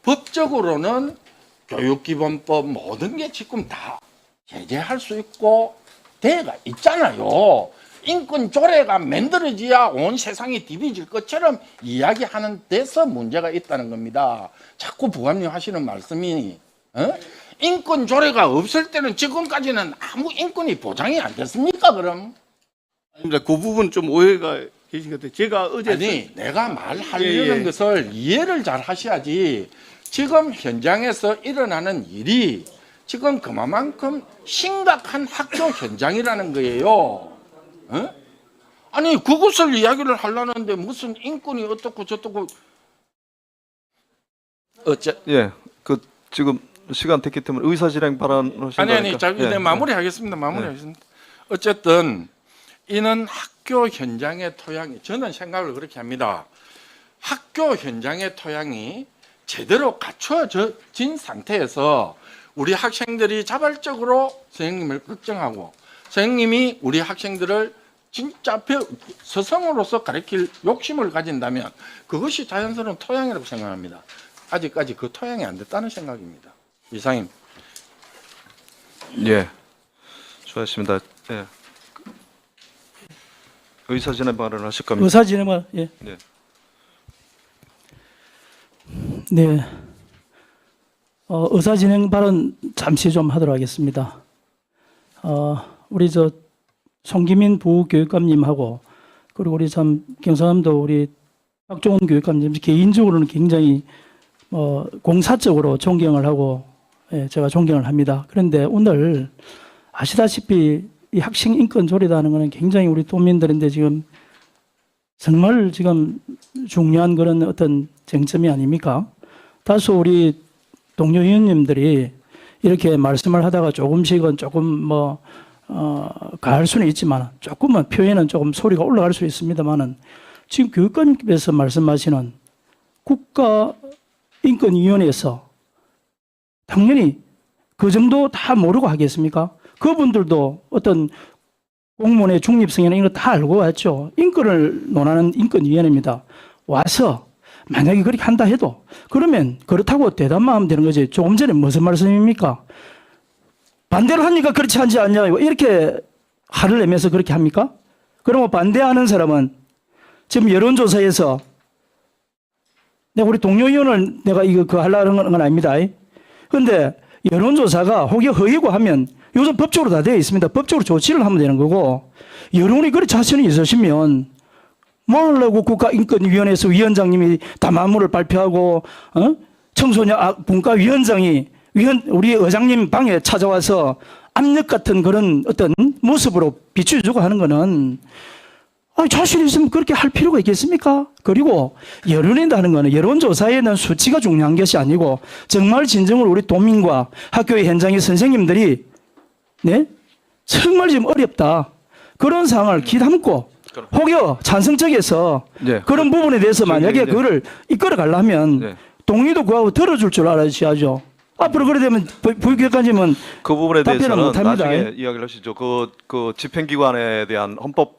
법적으로는 교육기본법 모든 게 지금 다 제재할 수 있고 대가 있잖아요. 인권 조례가 만들어져야 온 세상이 뒤비질 것처럼 이야기하는 데서 문제가 있다는 겁니다. 자꾸 부관님 하시는 말씀이 인권 조례가 없을 때는 지금까지는 아무 인권이 보장이 안 됐습니까? 그럼? 아닙니다. 그 부분 좀 오해가 계신 것 같아요. 제가 어제 아니 내가 말하려는 예. 것을 이해를 잘 하셔야지. 지금 현장에서 일어나는 일이 지금 그만큼 심각한 학교 현장이라는 거예요. 아니 그것을 이야기를 하려는데 무슨 인권이 어떻고 저떻고 예. 그 지금 시간 됐기 때문에 의사 진행 발언하신다니까. 아니 자 이제 마무리하겠습니다. 마무리하겠습니다. 어쨌든 이는 학교 현장의 토양이 저는 생각을 그렇게 합니다. 학교 현장의 토양이 제대로 갖춰진 상태에서 우리 학생들이 자발적으로 선생님을 걱정하고 선생님이 우리 학생들을 진짜 스승으로서 가르칠 욕심을 가진다면 그것이 자연스러운 토양이라고 생각합니다. 아직까지 그 토양이 안 됐다는 생각입니다. 이상입니다. 예. 수고하셨습니다. 예. 의사 진행 발언 하실 겁니다. 의사 진행을 예. 네. 네. 의사 진행 발언 잠시 좀 하도록 하겠습니다. 우리 송기민 부교육감님하고 그리고 우리 참 경상남도 우리 박종훈 교육감님 개인적으로는 굉장히 공사적으로 존경을 하고 예, 제가 존경을 합니다. 그런데 오늘 아시다시피 이 학생 인권 조례라는 것은 굉장히 우리 도민들인데 지금 정말 지금 중요한 그런 어떤 쟁점이 아닙니까? 다소 우리 동료 의원님들이 이렇게 말씀을 하다가 조금씩은 조금 가할 수는 있지만 조금은 표현은 조금 소리가 올라갈 수 있습니다만은 지금 교육감님께서 말씀하시는 국가인권위원회에서 당연히 그 정도 다 모르고 하겠습니까? 그분들도 어떤 공무원의 중립성이나 이런 거 다 알고 왔죠. 인권을 논하는 인권위원회입니다. 와서 만약에 그렇게 한다 해도 그러면 그렇다고 대답만 하면 되는 거지. 조금 전에 무슨 말씀입니까? 반대를 하니까 그렇지 않지 않냐 이렇게 화를 내면서 그렇게 합니까? 그러면 반대하는 사람은 지금 여론조사에서 내가 우리 동료 의원을 내가 이거 하려는 건 아닙니다. 그런데 여론조사가 혹여 허위고 하면 요즘 법적으로 다 되어 있습니다. 법적으로 조치를 하면 되는 거고 여론이 그렇게 자신이 있으시면 뭐 하려고 국가인권위원회에서 위원장님이 담화문을 발표하고 청소년 분과위원장이 우리 의장님 방에 찾아와서 압력 같은 그런 어떤 모습으로 비춰주고 하는 거는 자신 있으면 그렇게 할 필요가 있겠습니까? 그리고 여론이라는 거는 여론조사에는 수치가 중요한 것이 아니고 정말 진정으로 우리 도민과 학교의 현장의 선생님들이 정말 지금 어렵다. 그런 상황을 기담고 혹여 찬성 쪽에서 그런 부분에 대해서 만약에 그거를 이끌어 가려면 동의도 구하고 들어줄 줄 알아야죠. 앞으로 그래 되면 부교육관님은 그 부분에 답변을 대해서는 못합니다. 나중에 이야기를 하시죠. 그 집행기관에 대한 헌법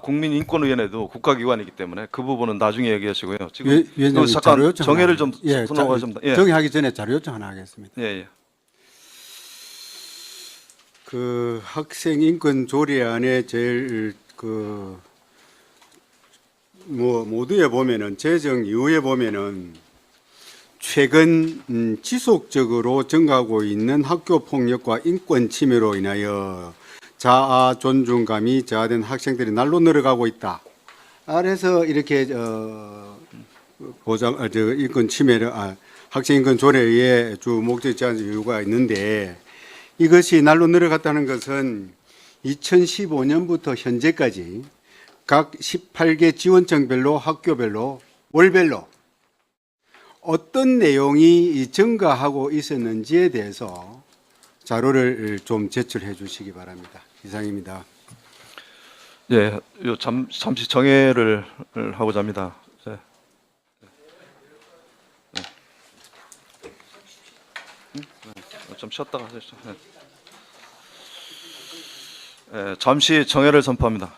국민인권위원회도 국가기관이기 때문에 그 부분은 나중에 얘기하시고요. 지금 위원장님, 잠깐 자료 요청 정해를 하나- 좀 예, 선언하겠습니다. 정의하기 전에 자료 요청 하나 하겠습니다. 예. 그 학생 인권 조례안에 제일 모두에 보면은 재정 이후에 보면은 최근 지속적으로 증가하고 있는 학교 폭력과 인권 침해로 인하여 자아 존중감이 저하된 학생들이 날로 늘어가고 있다. 아래서 이렇게 인권 침해를 학생 인권 조례의 주 목적 제한 이유가 있는데 이것이 날로 늘어갔다는 것은 2015년부터 현재까지 각 18개 지원청별로 학교별로 월별로 어떤 내용이 증가하고 있었는지에 대해서 자료를 좀 제출해 주시기 바랍니다. 이상입니다. 예, 잠시 정해를 하고자 합니다. 좀 쉬었다가 하시죠. 잠시 정해를 선포합니다.